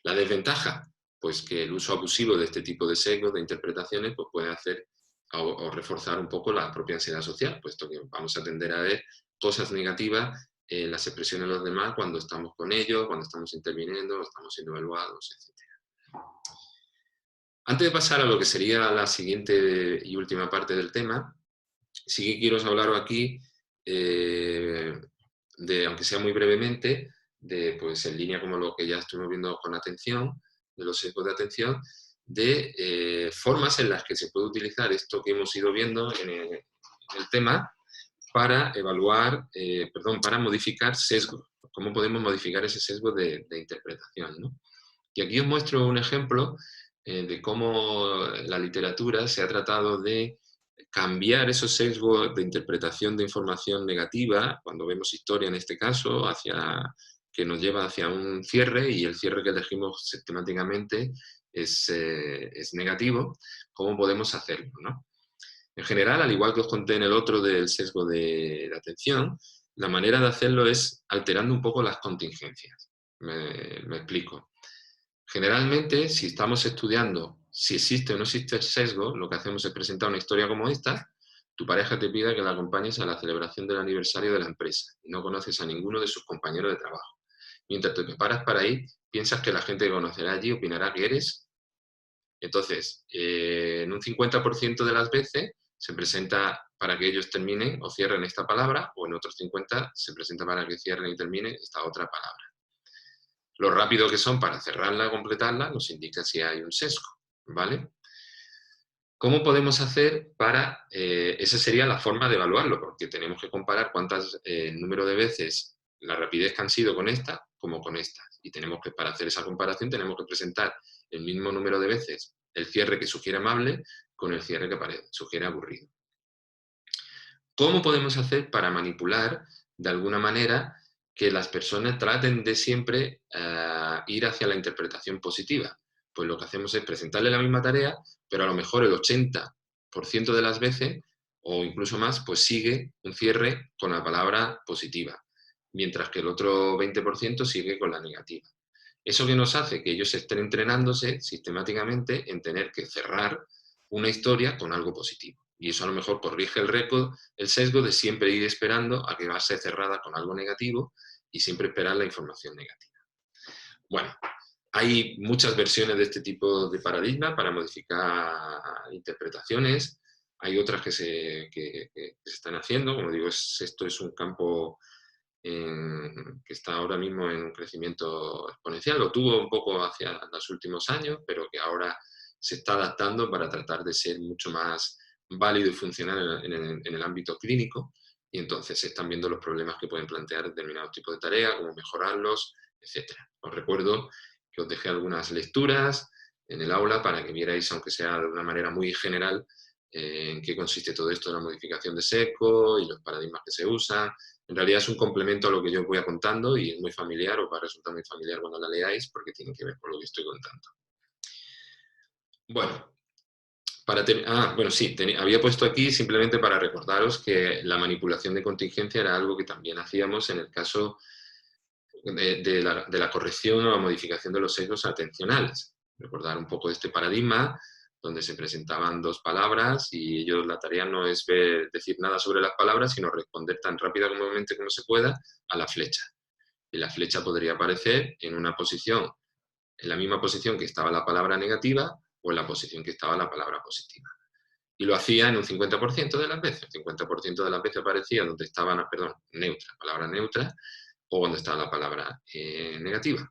S1: La desventaja, pues que el uso abusivo de este tipo de sesgos, de interpretaciones, pues puede hacer o reforzar un poco la propia ansiedad social, puesto que vamos a tender a ver cosas negativas en las expresiones de los demás cuando estamos con ellos, cuando estamos interviniendo, estamos siendo evaluados, etc. Antes de pasar a lo que sería la siguiente y última parte del tema, sí que quiero hablaros aquí, aunque sea muy brevemente, pues en línea como lo que ya estuvimos viendo con atención, de los sesgos de atención, de formas en las que se puede utilizar esto que hemos ido viendo en el tema para evaluar, para modificar sesgos. ¿Cómo podemos modificar ese sesgo de interpretación, ¿no? Y aquí os muestro un ejemplo de cómo la literatura se ha tratado de cambiar esos sesgos de interpretación de información negativa, cuando vemos historia en este caso, que nos lleva hacia un cierre, y el cierre que elegimos sistemáticamente es negativo. ¿Cómo podemos hacerlo, ¿no? En general, al igual que os conté en el otro del sesgo de atención, la manera de hacerlo es alterando un poco las contingencias. Me explico. Generalmente, si estamos estudiando si existe o no existe el sesgo, lo que hacemos es presentar una historia como esta. Tu pareja te pide que la acompañes a la celebración del aniversario de la empresa y no conoces a ninguno de sus compañeros de trabajo. Mientras te preparas para ir, piensas que la gente que conocerá allí opinará que eres. Entonces, en un 50% de las veces se presenta para que ellos terminen o cierren esta palabra, o en otros 50 se presenta para que cierren y terminen esta otra palabra. lo rápido que son para cerrarla, completarla, nos indica si hay un sesgo, ¿vale? ¿Cómo podemos hacer para...? Esa sería la forma de evaluarlo, porque tenemos que comparar el número de veces la rapidez que han sido con esta como con esta. Y tenemos que, para hacer esa comparación, tenemos que presentar el mismo número de veces el cierre que sugiere amable con el cierre que sugiere aburrido. ¿Cómo podemos hacer para manipular, de alguna manera, que las personas traten de siempre ir hacia la interpretación positiva? Pues lo que hacemos es presentarle la misma tarea, pero a lo mejor el 80% de las veces, o incluso más, pues sigue un cierre con la palabra positiva, mientras que el otro 20% sigue con la negativa. ¿Eso qué nos hace? Que ellos estén entrenándose sistemáticamente en tener que cerrar una historia con algo positivo. Y eso a lo mejor corrige el sesgo de siempre ir esperando a que va a ser cerrada con algo negativo y siempre esperar la información negativa. Bueno, hay muchas versiones de este tipo de paradigma para modificar interpretaciones. Hay otras que se están haciendo. Como digo, esto es un campo que está ahora mismo en un crecimiento exponencial. Lo tuvo un poco hacia los últimos años, pero que ahora se está adaptando para tratar de ser mucho más válido y funcional en el ámbito clínico. Y entonces se están viendo los problemas que pueden plantear determinados tipos de tareas, cómo mejorarlos, etc. Os recuerdo que os dejé algunas lecturas en el aula para que vierais, aunque sea de una manera muy general, en qué consiste todo esto de la modificación de SECO y los paradigmas que se usan. En realidad es un complemento a lo que yo os voy contando y es muy familiar, os va a resultar muy familiar cuando la leáis porque tiene que ver con lo que estoy contando. Bueno, bueno, sí, había puesto aquí simplemente para recordaros que la manipulación de contingencia era algo que también hacíamos en el caso de la corrección o la modificación de los sesgos atencionales. Recordar un poco este paradigma donde se presentaban dos palabras y la tarea no es decir nada sobre las palabras, sino responder tan rápidamente como se pueda a la flecha. Y la flecha podría aparecer en la misma posición que estaba la palabra negativa o en la posición que estaba la palabra positiva. Y lo hacía en un 50% de las veces. El 50% de las veces aparecía donde estaba, neutra, palabra neutra, o donde estaba la palabra negativa.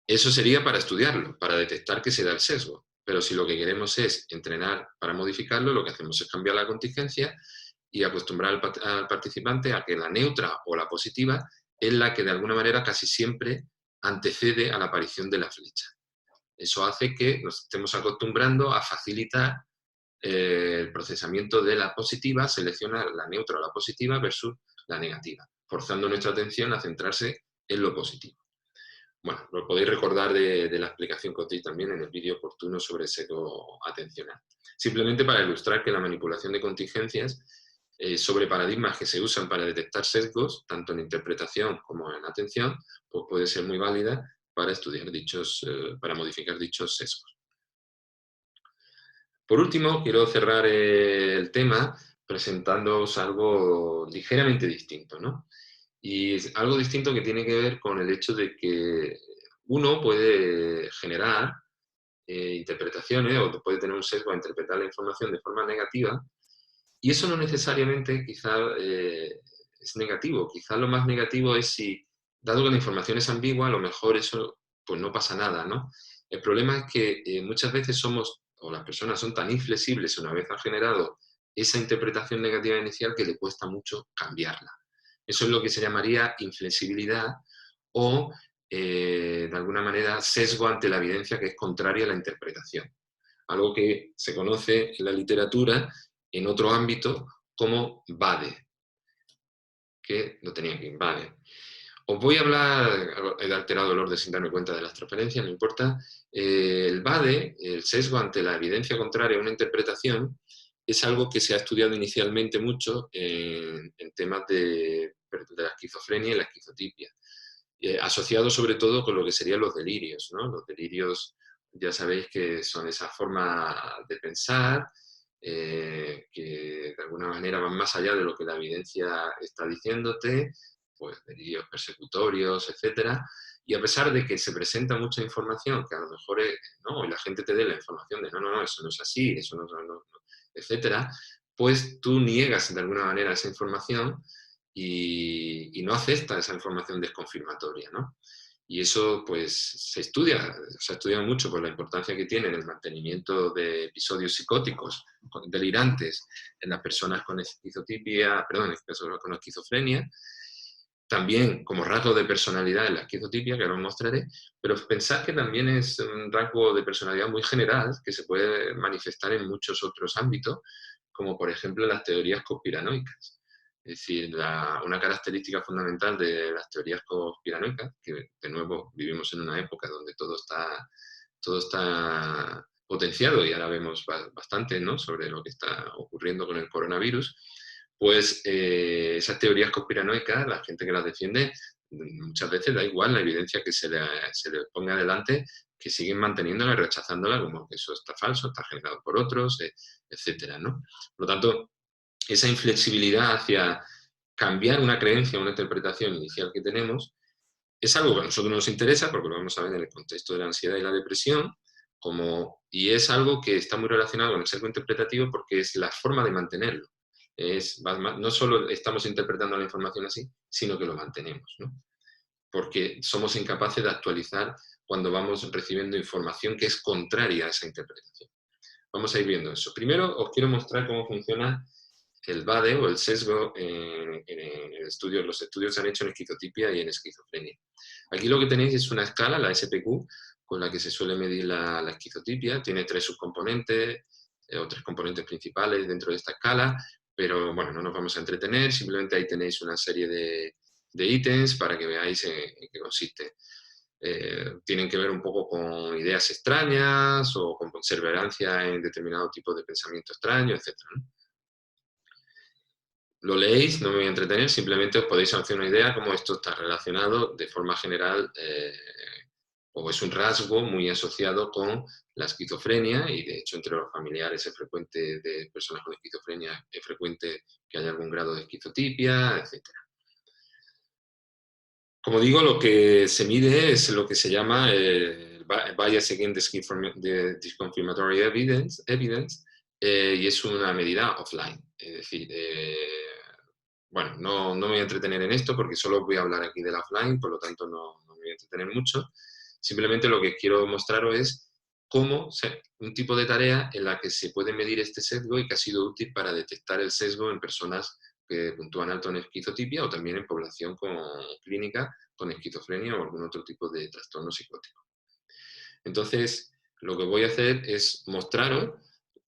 S1: Eso sería para estudiarlo, para detectar que se da el sesgo. Pero si lo que queremos es entrenar para modificarlo, lo que hacemos es cambiar la contingencia y acostumbrar al participante a que la neutra o la positiva es la que de alguna manera casi siempre antecede a la aparición de la flecha. Eso hace que nos estemos acostumbrando a facilitar el procesamiento de la positiva, seleccionar la neutra o la positiva versus la negativa, forzando nuestra atención a centrarse en lo positivo. Bueno, lo podéis recordar de la explicación que os di también en el vídeo oportuno sobre sesgo atencional. Simplemente para ilustrar que la manipulación de contingencias sobre paradigmas que se usan para detectar sesgos, tanto en interpretación como en atención, pues puede ser muy válida para estudiar para modificar dichos sesgos. Por último, quiero cerrar el tema presentándoos algo ligeramente distinto, ¿no? Y es algo distinto que tiene que ver con el hecho de que uno puede generar interpretaciones o puede tener un sesgo a interpretar la información de forma negativa y eso no necesariamente quizá es negativo. Quizá lo más negativo es si, dado que la información es ambigua, a lo mejor eso pues no pasa nada, ¿no? El problema es que muchas veces las personas son tan inflexibles una vez han generado esa interpretación negativa inicial que le cuesta mucho cambiarla. Eso es lo que se llamaría inflexibilidad o, de alguna manera, sesgo ante la evidencia que es contraria a la interpretación. Algo que se conoce en la literatura, en otro ámbito, como VADE, que lo tenía aquí, VADE. Os voy a hablar, he alterado el orden sin darme cuenta de las transferencias, no importa. El VADE, el sesgo ante la evidencia contraria a una interpretación, es algo que se ha estudiado inicialmente mucho en temas de la esquizofrenia y la esquizotipia, asociado sobre todo con lo que serían los delirios, ¿no? Los delirios, ya sabéis que son esa forma de pensar, que de alguna manera van más allá de lo que la evidencia está diciéndote, pues delirios persecutorios, etcétera. Y a pesar de que se presenta mucha información, que a lo mejor no, y la gente te dé la información de no, eso no es así, eso no, etcétera, pues tú niegas de alguna manera esa información y no aceptas esa información desconfirmatoria, ¿no? Y eso pues se estudia, se ha estudiado mucho por la importancia que tiene en el mantenimiento de episodios psicóticos delirantes en las personas con esquizotipia, perdón, en las personas con esquizofrenia, también como rasgo de personalidad en la esquizotipia, que ahora os mostraré, pero pensad que también es un rasgo de personalidad muy general que se puede manifestar en muchos otros ámbitos, como por ejemplo las teorías conspiranoicas. Es decir, una característica fundamental de las teorías conspiranoicas, que de nuevo vivimos en una época donde todo está potenciado y ahora vemos bastante, ¿no?, sobre lo que está ocurriendo con el coronavirus, pues esas teorías conspiranoicas, la gente que las defiende, muchas veces da igual la evidencia que se le ponga adelante, que siguen manteniéndola y rechazándola como que eso está falso, está generado por otros, etcétera, ¿no? Por lo tanto, esa inflexibilidad hacia cambiar una creencia, una interpretación inicial que tenemos, es algo que a nosotros nos interesa, porque lo vamos a ver en el contexto de la ansiedad y la depresión, y es algo que está muy relacionado con el sesgo interpretativo porque es la forma de mantenerlo. No solo estamos interpretando la información así, sino que lo mantenemos, ¿no? Porque somos incapaces de actualizar cuando vamos recibiendo información que es contraria a esa interpretación. Vamos a ir viendo eso. Primero os quiero mostrar cómo funciona el BADE o el sesgo en los estudios se han hecho en esquizotipia y en esquizofrenia. Aquí lo que tenéis es una escala, la SPQ, con la que se suele medir la esquizotipia. Tiene 3 subcomponentes o 3 componentes principales dentro de esta escala, pero bueno, no nos vamos a entretener, simplemente ahí tenéis una serie de ítems para que veáis en qué consiste. Tienen que ver un poco con ideas extrañas o con perseverancia en determinado tipo de pensamiento extraño, etc., ¿no? Lo leéis, no me voy a entretener, simplemente os podéis hacer una idea cómo esto está relacionado de forma general, o es un rasgo muy asociado con la esquizofrenia, y de hecho entre los familiares es frecuente, de personas con esquizofrenia, es frecuente que haya algún grado de esquizotipia, etc. Como digo, lo que se mide es lo que se llama Bias Against Disconfirmatory Evidence, y es una medida offline. Es decir, bueno, no me voy a entretener en esto porque solo voy a hablar aquí del offline, por lo tanto no me voy a entretener mucho. Simplemente lo que quiero mostraros es cómo un tipo de tarea en la que se puede medir este sesgo y que ha sido útil para detectar el sesgo en personas que puntúan alto en esquizotipia o también en población clínica con esquizofrenia o algún otro tipo de trastorno psicótico. Entonces, lo que voy a hacer es mostraros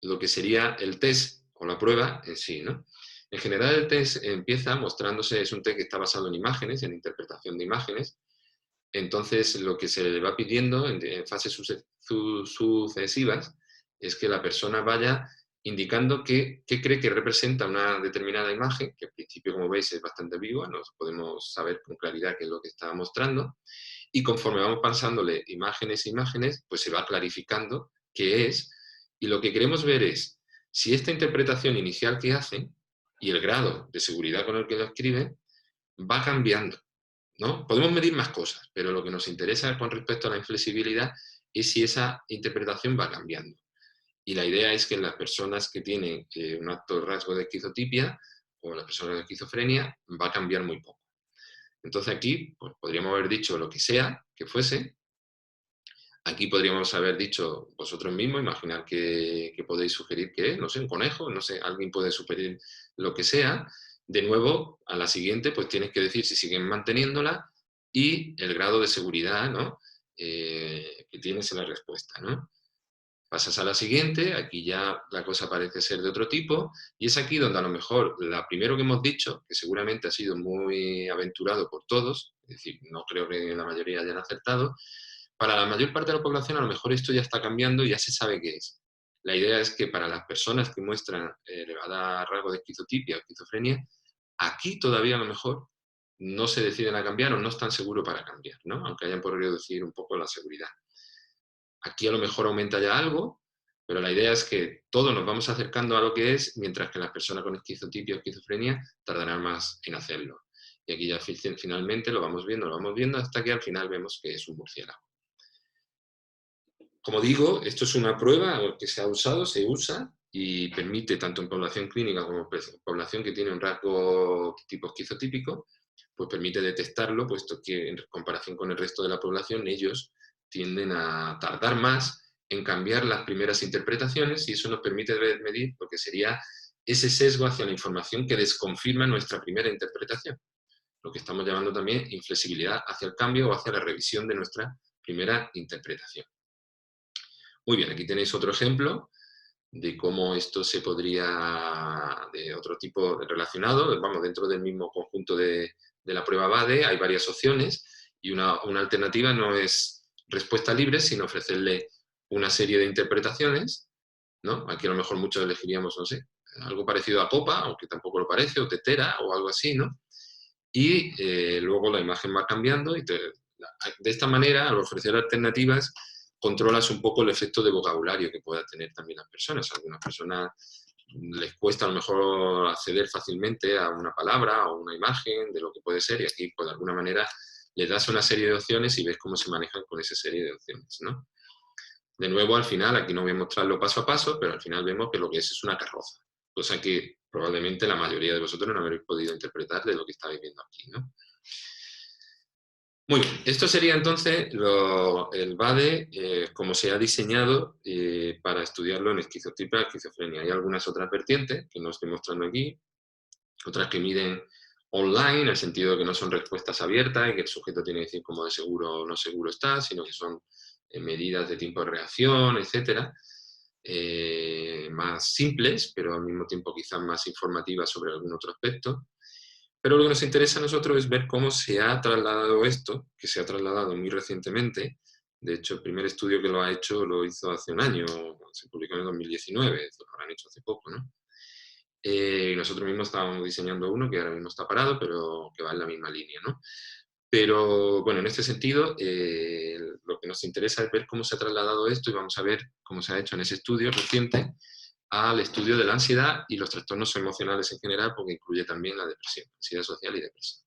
S1: lo que sería el test o la prueba en sí, ¿no? En general el test empieza mostrándose, es un test que está basado en imágenes, en interpretación de imágenes. Entonces lo que se le va pidiendo en fases sucesivas es que la persona vaya indicando qué cree que representa una determinada imagen, que al principio, como veis, es bastante ambigua, no podemos saber con claridad qué es lo que está mostrando, y conforme vamos pasándole imágenes e imágenes, pues se va clarificando qué es, y lo que queremos ver es si esta interpretación inicial que hacen y el grado de seguridad con el que lo escriben va cambiando, ¿no? Podemos medir más cosas, pero lo que nos interesa con respecto a la inflexibilidad es si esa interpretación va cambiando. Y la idea es que en las personas que tienen un alto rasgo de esquizotipia o las personas de esquizofrenia va a cambiar muy poco. Entonces aquí pues, podríamos haber dicho lo que sea que fuese. Aquí podríamos haber dicho vosotros mismos, imaginar que podéis sugerir que es, no sé, un conejo, no sé, alguien puede sugerir lo que sea. De nuevo, a la siguiente, pues tienes que decir si siguen manteniéndola y el grado de seguridad, ¿no?, que tienes en la respuesta, ¿no? Pasas a la siguiente, aquí ya la cosa parece ser de otro tipo, y es aquí donde a lo mejor la primero que hemos dicho, que seguramente ha sido muy aventurado por todos, es decir, no creo que la mayoría hayan acertado, para la mayor parte de la población a lo mejor esto ya está cambiando y ya se sabe qué es. La idea es que para las personas que muestran elevada rasgo de esquizotipia o esquizofrenia, aquí todavía a lo mejor no se deciden a cambiar o no están seguros para cambiar, ¿no?, aunque hayan podido decir un poco la seguridad. Aquí a lo mejor aumenta ya algo, pero la idea es que todos nos vamos acercando a lo que es, mientras que las personas con esquizotipia o esquizofrenia tardarán más en hacerlo. Y aquí ya finalmente lo vamos viendo, hasta que al final vemos que es un murciélago. Como digo, esto es una prueba que se ha usado, se usa y permite, tanto en población clínica como en población que tiene un rasgo tipo esquizotípico, pues permite detectarlo, puesto que en comparación con el resto de la población, ellos tienden a tardar más en cambiar las primeras interpretaciones, y eso nos permite medir lo que sería ese sesgo hacia la información que desconfirma nuestra primera interpretación, lo que estamos llamando también inflexibilidad hacia el cambio o hacia la revisión de nuestra primera interpretación. Muy bien, aquí tenéis otro ejemplo de cómo esto se podría, de otro tipo relacionado, vamos, dentro del mismo conjunto de la prueba BADE hay varias opciones, y una alternativa no es respuesta libre, sino ofrecerle una serie de interpretaciones, ¿no? Aquí a lo mejor muchos elegiríamos, no sé, algo parecido a Popa, aunque tampoco lo parece, o Tetera, o algo así, ¿no? Y luego la imagen va cambiando, y de esta manera, al ofrecer alternativas, controlas un poco el efecto de vocabulario que pueda tener también las personas. A algunas personas les cuesta a lo mejor acceder fácilmente a una palabra o una imagen de lo que puede ser, y aquí, pues, de alguna manera, le das una serie de opciones y ves cómo se manejan con esa serie de opciones, ¿no? De nuevo, al final, aquí no voy a mostrarlo paso a paso, pero al final vemos que lo que es una carroza, cosa que probablemente la mayoría de vosotros no habréis podido interpretar de lo que estáis viendo aquí, ¿no? Muy bien, esto sería entonces el BADE como se ha diseñado para estudiarlo en esquizotipo y esquizofrenia. Hay algunas otras vertientes que no estoy mostrando aquí, otras que miden online, en el sentido de que no son respuestas abiertas y que el sujeto tiene que decir cómo de seguro o no seguro está, sino que son medidas de tiempo de reacción, etcétera, más simples, pero al mismo tiempo quizás más informativas sobre algún otro aspecto. Pero lo que nos interesa a nosotros es ver cómo se ha trasladado esto, que se ha trasladado muy recientemente. De hecho, el primer estudio que lo ha hecho lo hizo hace un año, se publicó en el 2019, lo habrán hecho hace poco, ¿no? Nosotros mismos estábamos diseñando uno que ahora mismo está parado, pero que va en la misma línea, ¿no? Pero, bueno, en este sentido, lo que nos interesa es ver cómo se ha trasladado esto, y vamos a ver cómo se ha hecho en ese estudio reciente al estudio de la ansiedad y los trastornos emocionales en general, porque incluye también la depresión, ansiedad social y depresión.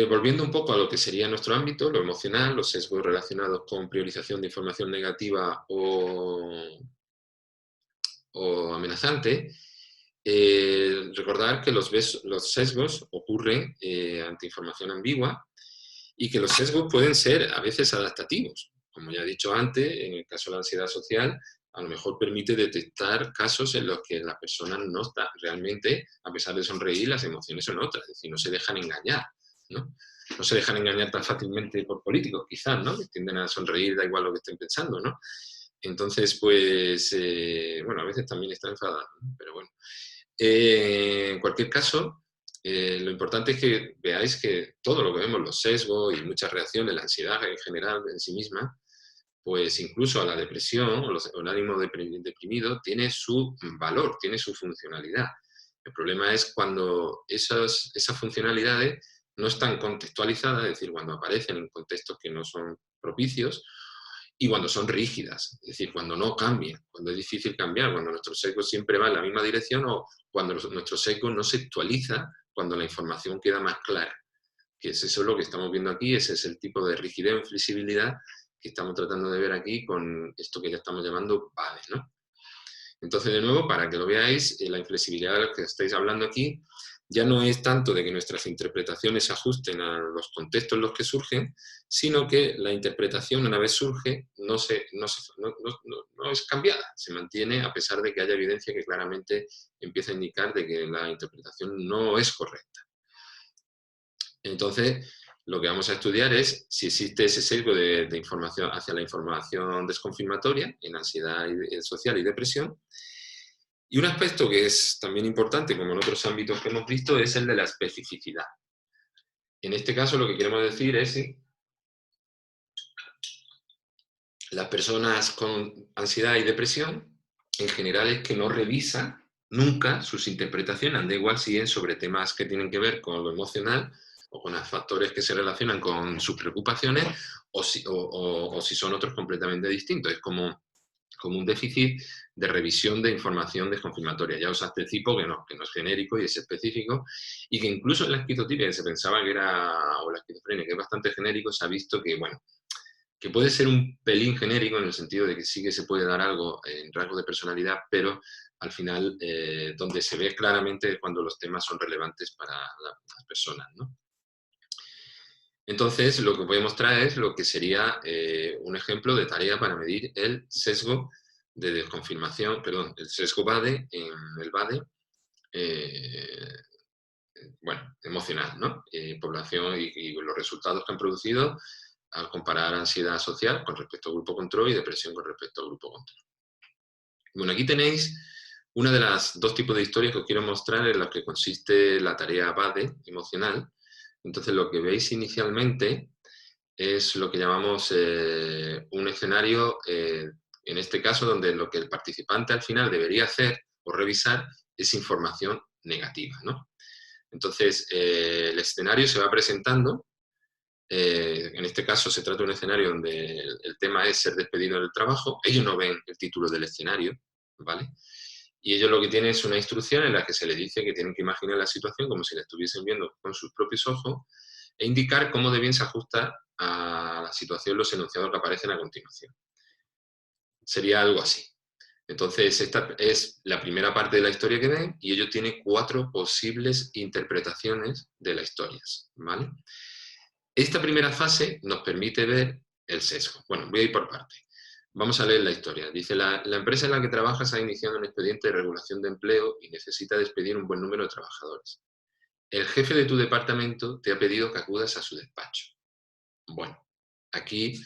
S1: Volviendo un poco a lo que sería nuestro ámbito, lo emocional, los sesgos relacionados con priorización de información negativa o amenazante, recordar que los sesgos ocurren ante información ambigua, y que los sesgos pueden ser a veces adaptativos. Como ya he dicho antes, en el caso de la ansiedad social, a lo mejor permite detectar casos en los que la persona no está realmente, a pesar de sonreír, las emociones son otras, es decir, no se dejan engañar, ¿no? No se dejan engañar tan fácilmente por políticos, quizás, ¿no? Que tienden a sonreír, da igual lo que estén pensando, ¿no? Entonces, pues, bueno, a veces también está enfadada, ¿no? Pero bueno. En cualquier caso, lo importante es que veáis que todo lo que vemos, los sesgos y muchas reacciones, la ansiedad en general en sí misma, pues incluso a la depresión o el ánimo deprimido, tiene su valor, tiene su funcionalidad. El problema es cuando esas funcionalidades no están contextualizadas, es decir, cuando aparecen en contextos que no son propicios, y cuando son rígidas, es decir, cuando no cambian, cuando es difícil cambiar, cuando nuestro sesgo siempre va en la misma dirección, o cuando nuestro sesgo no se actualiza cuando la información queda más clara. Que es eso lo que estamos viendo aquí, ese es el tipo de rigidez o inflexibilidad que estamos tratando de ver aquí con esto que ya estamos llamando BADE, ¿no? Entonces, de nuevo, para que lo veáis, la inflexibilidad de la que estáis hablando aquí ya no es tanto de que nuestras interpretaciones se ajusten a los contextos en los que surgen, sino que la interpretación, una vez surge, no es cambiada, se mantiene a pesar de que haya evidencia que claramente empieza a indicar de que la interpretación no es correcta. Entonces, lo que vamos a estudiar es si existe ese sesgo de información hacia la información desconfirmatoria en ansiedad social y depresión. Y un aspecto que es también importante, como en otros ámbitos que hemos visto, es el de la especificidad. En este caso, lo que queremos decir es que las personas con ansiedad y depresión, en general, es que no revisan nunca sus interpretaciones, da igual si es sobre temas que tienen que ver con lo emocional o con los factores que se relacionan con sus preocupaciones, o si son otros completamente distintos. Es como un déficit de revisión de información desconfirmatoria. Ya os anticipo que no es genérico y es específico, y que incluso en la esquizotipia, que se pensaba que era, o la esquizofrenia, que es bastante genérico, se ha visto que, bueno, que puede ser un pelín genérico en el sentido de que sí que se puede dar algo en rasgos de personalidad, pero al final donde se ve claramente cuando los temas son relevantes para las personas, ¿no? Entonces, lo que voy a mostrar es lo que sería un ejemplo de tarea para medir el sesgo de desconfirmación, perdón, el sesgo BADE en el BADE, bueno, emocional, ¿no? Población y los resultados que han producido al comparar ansiedad social con respecto al grupo control y depresión con respecto al grupo control. Bueno, aquí tenéis una de las dos tipos de historias que os quiero mostrar en las que consiste la tarea BADE emocional. Entonces, lo que veis inicialmente es lo que llamamos un escenario, en este caso, donde lo que el participante al final debería hacer o revisar es información negativa, ¿no? Entonces, el escenario se va presentando. En este caso se trata de un escenario donde el tema es ser despedido del trabajo. Ellos no ven el título del escenario, ¿vale? Y ellos lo que tienen es una instrucción en la que se les dice que tienen que imaginar la situación como si la estuviesen viendo con sus propios ojos e indicar cómo de bien se ajusta a la situación los enunciados que aparecen a continuación. Sería algo así. Entonces, esta es la primera parte de la historia que ven y ello tiene 4 posibles interpretaciones de las historias, ¿vale? Esta primera fase nos permite ver el sesgo. Bueno, voy a ir por parte. Vamos a leer la historia. Dice, la empresa en la que trabajas ha iniciado un expediente de regulación de empleo y necesita despedir un buen número de trabajadores. El jefe de tu departamento te ha pedido que acudas a su despacho. Bueno, aquí,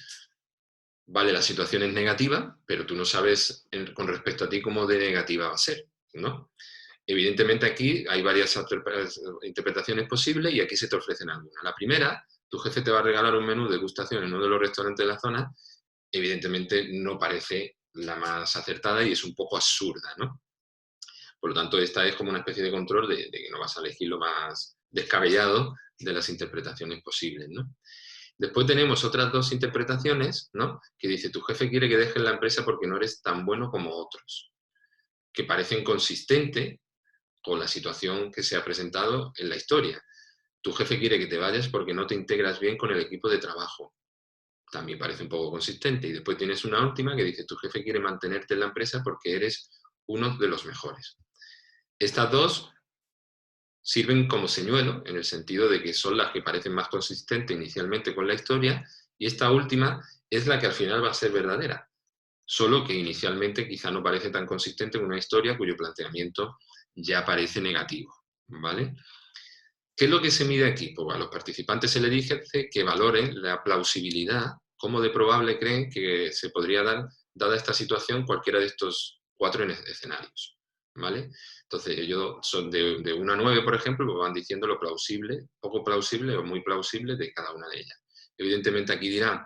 S1: vale, la situación es negativa, pero tú no sabes con respecto a ti cómo de negativa va a ser, ¿no? Evidentemente aquí hay varias interpretaciones posibles y aquí se te ofrecen algunas. La primera, tu jefe te va a regalar un menú de degustación en uno de los restaurantes de la zona, evidentemente no parece la más acertada y es un poco absurda, ¿no? Por lo tanto, esta es como una especie de control de que no vas a elegir lo más descabellado de las interpretaciones posibles, ¿no? Después tenemos otras 2 interpretaciones, ¿no? Que dice, tu jefe quiere que dejes la empresa porque no eres tan bueno como otros, que parecen consistentes con la situación que se ha presentado en la historia. Tu jefe quiere que te vayas porque no te integras bien con el equipo de trabajo. También parece un poco consistente. Y después tienes una última que dice, tu jefe quiere mantenerte en la empresa porque eres uno de los mejores. Estas 2 sirven como señuelo, en el sentido de que son las que parecen más consistentes inicialmente con la historia, y esta última es la que al final va a ser verdadera, solo que inicialmente quizá no parece tan consistente con una historia cuyo planteamiento ya parece negativo, ¿vale? ¿Qué es lo que se mide aquí? Pues a los participantes se les dice que valoren la plausibilidad, cómo de probable creen que se podría dar, dada esta situación, cualquiera de estos 4 escenarios, ¿vale? Entonces ellos son de 1 a 9, por ejemplo, pues van diciendo lo plausible, poco plausible o muy plausible de cada una de ellas. Evidentemente aquí dirán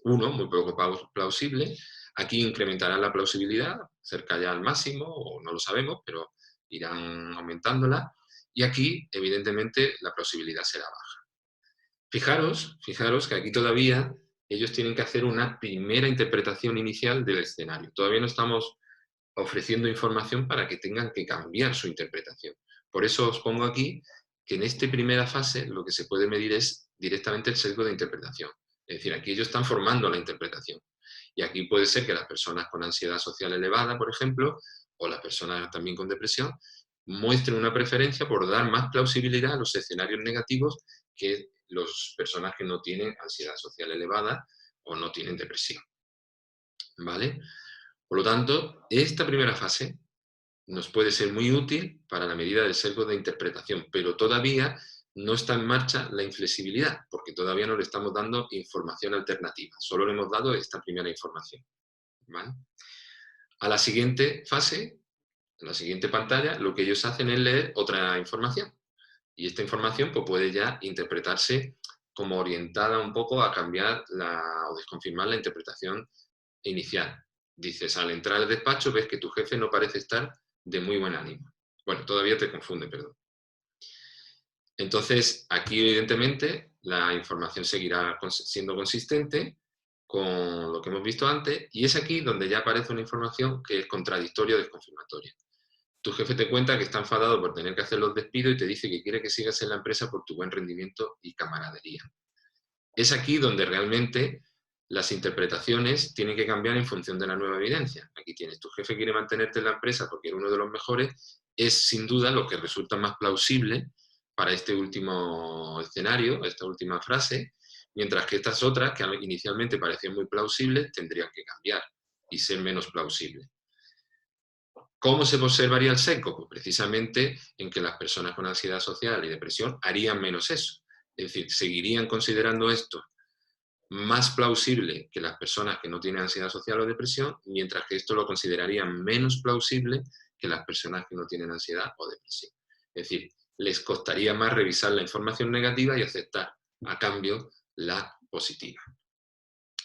S1: 1, muy poco plausible, aquí incrementarán la plausibilidad, cerca ya al máximo, o no lo sabemos, pero irán aumentándola, y aquí, evidentemente, la plausibilidad será baja. Fijaros que aquí todavía ellos tienen que hacer una primera interpretación inicial del escenario. Todavía no estamos ofreciendo información para que tengan que cambiar su interpretación. Por eso os pongo aquí que en esta primera fase lo que se puede medir es directamente el sesgo de interpretación. Es decir, aquí ellos están formando la interpretación. Y aquí puede ser que las personas con ansiedad social elevada, por ejemplo, o las personas también con depresión, muestren una preferencia por dar más plausibilidad a los escenarios negativos que las personas que no tienen ansiedad social elevada o no tienen depresión. ¿Vale? Por lo tanto, esta primera fase nos puede ser muy útil para la medida del sesgo de interpretación, pero todavía no está en marcha la inflexibilidad, porque todavía no le estamos dando información alternativa, solo le hemos dado esta primera información. ¿Vale? A la siguiente fase, en la siguiente pantalla, lo que ellos hacen es leer otra información. Y esta información pues, puede ya interpretarse como orientada un poco a cambiar o desconfirmar la interpretación inicial. Dices, al entrar al despacho ves que tu jefe no parece estar de muy buen ánimo. Bueno, todavía te confunde, perdón. Entonces, aquí evidentemente la información seguirá siendo consistente con lo que hemos visto antes, y es aquí donde ya aparece una información que es contradictoria o desconfirmatoria. Tu jefe te cuenta que está enfadado por tener que hacer los despidos y te dice que quiere que sigas en la empresa por tu buen rendimiento y camaradería. Es aquí donde realmente las interpretaciones tienen que cambiar en función de la nueva evidencia. Aquí tienes, tu jefe quiere mantenerte en la empresa porque eres uno de los mejores, es sin duda lo que resulta más plausible para este último escenario, esta última frase, mientras que estas otras, que inicialmente parecían muy plausibles, tendrían que cambiar y ser menos plausibles. ¿Cómo se observaría el sesgo? Pues precisamente en que las personas con ansiedad social y depresión harían menos eso. Es decir, seguirían considerando esto más plausible que las personas que no tienen ansiedad social o depresión, mientras que esto lo considerarían menos plausible que las personas que no tienen ansiedad o depresión. Es decir, les costaría más revisar la información negativa y aceptar a cambio la positiva.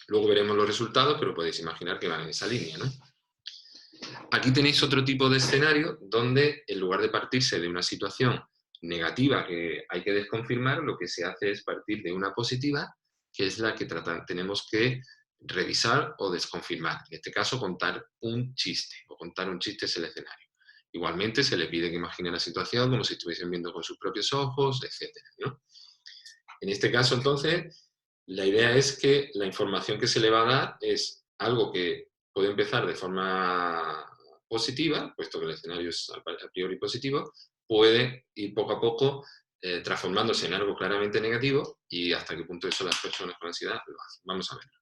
S1: Luego veremos los resultados, pero podéis imaginar que van en esa línea, ¿no? Aquí tenéis otro tipo de escenario donde, en lugar de partirse de una situación negativa que hay que desconfirmar, lo que se hace es partir de una positiva, que es la que tenemos que revisar o desconfirmar. En este caso, contar un chiste, o contar un chiste es el escenario. Igualmente, se le pide que imagine la situación como si estuviesen viendo con sus propios ojos, etc., ¿no? En este caso, entonces, la idea es que la información que se le va a dar es algo que puede empezar de forma positiva, puesto que el escenario es a priori positivo, puede ir poco a poco transformándose en algo claramente negativo y hasta qué punto eso las personas con ansiedad lo hacen. Vamos a verlo.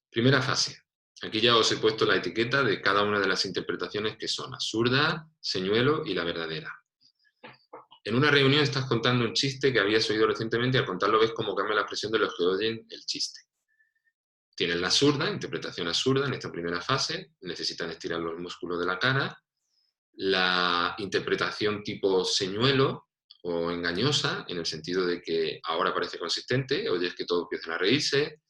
S1: Primera fase. Aquí ya os he puesto la etiqueta de cada una de las interpretaciones que son absurda, señuelo y la verdadera. En una reunión estás contando un chiste que habías oído recientemente y al contarlo ves cómo cambia la expresión de los que oyen el chiste. Tienes la absurda, interpretación absurda en esta primera fase, necesitan estirar los músculos de la cara. La interpretación tipo señuelo o engañosa, en el sentido de que ahora parece consistente, oyes que todos empiezan a reírse,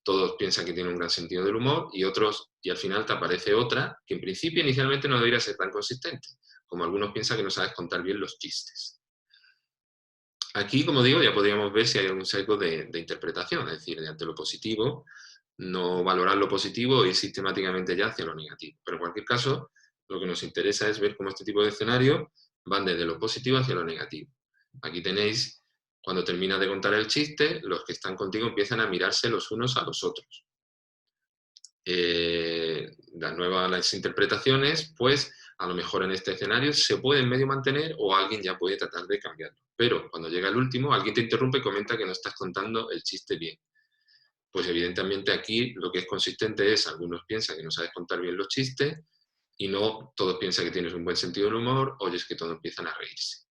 S1: todos piensan que tiene un gran sentido del humor y al final te aparece otra que en principio inicialmente no debería ser tan consistente, como algunos piensan que no sabes contar bien los chistes. Aquí, como digo, ya podríamos ver si hay algún sesgo de interpretación, es decir, ante lo positivo, no valorar lo positivo y ir sistemáticamente ya hacia lo negativo. Pero en cualquier caso, lo que nos interesa es ver cómo este tipo de escenarios van desde lo positivo hacia lo negativo. Aquí tenéis, cuando terminas de contar el chiste, los que están contigo empiezan a mirarse los unos a los otros. Las interpretaciones, pues a lo mejor en este escenario se pueden medio mantener o alguien ya puede tratar de cambiarlo. Pero cuando llega el último, alguien te interrumpe y comenta que no estás contando el chiste bien. Pues evidentemente aquí lo que es consistente es, algunos piensan que no sabes contar bien los chistes y no todos piensan que tienes un buen sentido del humor, oyes que todos empiezan a reírse.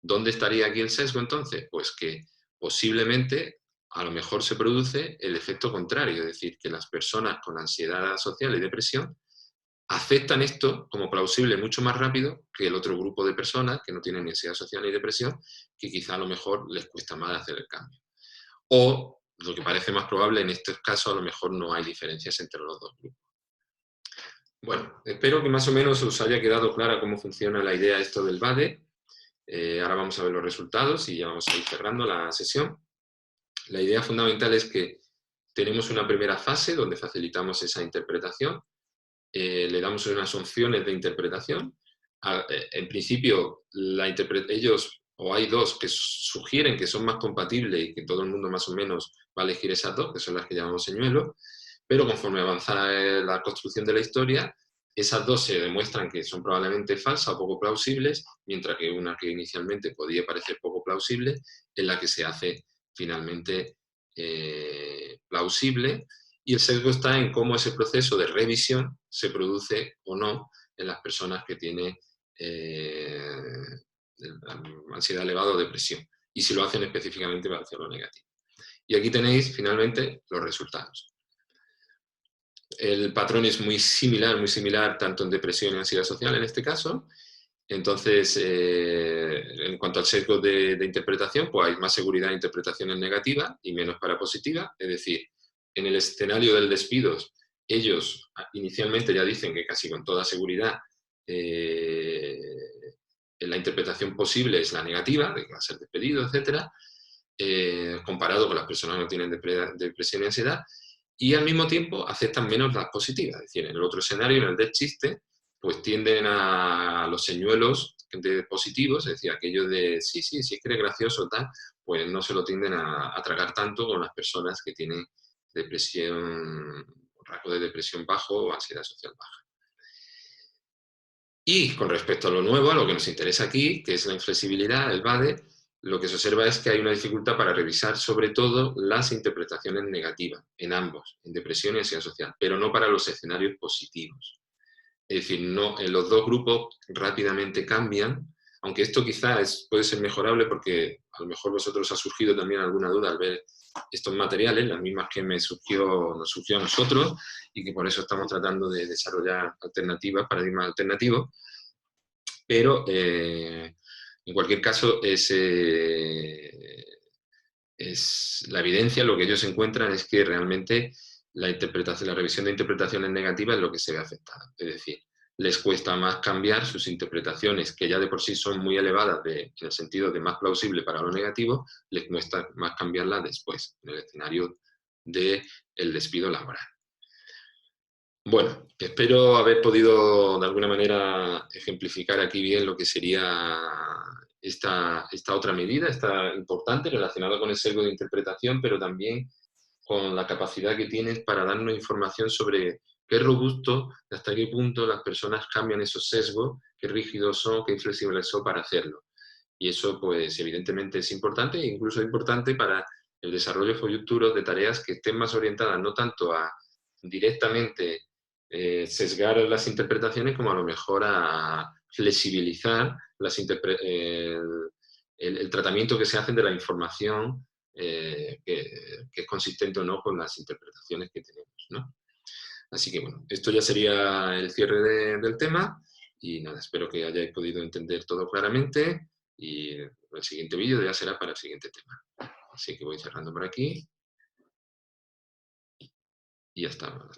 S1: ¿Dónde estaría aquí el sesgo entonces? Pues que posiblemente a lo mejor se produce el efecto contrario, es decir, que las personas con ansiedad social y depresión aceptan esto como plausible mucho más rápido que el otro grupo de personas que no tienen ni ansiedad social ni depresión, que quizá a lo mejor les cuesta más hacer el cambio. O, lo que parece más probable, en estos casos a lo mejor no hay diferencias entre los dos grupos. Bueno, espero que más o menos os haya quedado clara cómo funciona la idea esto del BADE. Ahora vamos a ver los resultados y ya vamos a ir cerrando la sesión. La idea fundamental es que tenemos una primera fase donde facilitamos esa interpretación, le damos unas opciones de interpretación. En principio, ellos, o hay dos que sugieren que son más compatibles y que todo el mundo más o menos va a elegir esas dos, que son las que llamamos señuelos, pero conforme avanza la construcción de la historia, esas dos se demuestran que son probablemente falsas o poco plausibles, mientras que una que inicialmente podía parecer poco plausible es la que se hace finalmente plausible, y el sesgo está en cómo ese proceso de revisión se produce o no en las personas que tienen ansiedad elevada o depresión, y si lo hacen específicamente hacia lo negativo. Y aquí tenéis finalmente los resultados. El patrón es muy similar tanto en depresión y ansiedad social en este caso. Entonces, en cuanto al sesgo de interpretación, pues hay más seguridad en interpretaciones negativas y menos para positiva. Es decir, en el escenario del despido, ellos inicialmente ya dicen que casi con toda seguridad la interpretación posible es la negativa, de que va a ser despedido, etc., comparado con las personas que no tienen depresión y ansiedad, y al mismo tiempo aceptan menos las positivas. Es decir, en el otro escenario, en el del chiste, pues tienden a los señuelos de positivos, es decir, aquello de sí, si es que eres gracioso, tal, pues no se lo tienden a tragar tanto con las personas que tienen depresión, rasgo de depresión bajo o ansiedad social baja. Y con respecto a lo nuevo, a lo que nos interesa aquí, que es la inflexibilidad, el BADE, lo que se observa es que hay una dificultad para revisar sobre todo las interpretaciones negativas, en ambos, en depresión y ansiedad social, pero no para los escenarios positivos. Es decir, no, en los dos grupos rápidamente cambian, aunque esto quizás puede ser mejorable porque a lo mejor vosotros ha surgido también alguna duda al ver estos materiales, las mismas que nos surgió a nosotros, y que por eso estamos tratando de desarrollar alternativas, paradigmas alternativos, pero en cualquier caso es la evidencia, lo que ellos encuentran es que realmente la revisión de interpretaciones negativas es lo que se ve afectada. Es decir, les cuesta más cambiar sus interpretaciones, que ya de por sí son muy elevadas en el sentido de más plausible para lo negativo, les cuesta más cambiarlas después, en el escenario del despido laboral. Bueno, espero haber podido de alguna manera ejemplificar aquí bien lo que sería esta otra medida, esta importante, relacionada con el sesgo de interpretación, pero también con la capacidad que tienes para darnos información sobre qué robusto, hasta qué punto las personas cambian esos sesgos, qué rígidos son, qué inflexibles son para hacerlo. Y eso, pues, evidentemente es importante, e incluso importante para el desarrollo futuro de tareas que estén más orientadas no tanto a directamente sesgar las interpretaciones como a lo mejor a flexibilizar el tratamiento que se hace de la información que es consistente o no con las interpretaciones que tenemos, ¿no? Así que bueno, esto ya sería el cierre del tema y nada, espero que hayáis podido entender todo claramente y el siguiente vídeo ya será para el siguiente tema. Así que voy cerrando por aquí y ya está.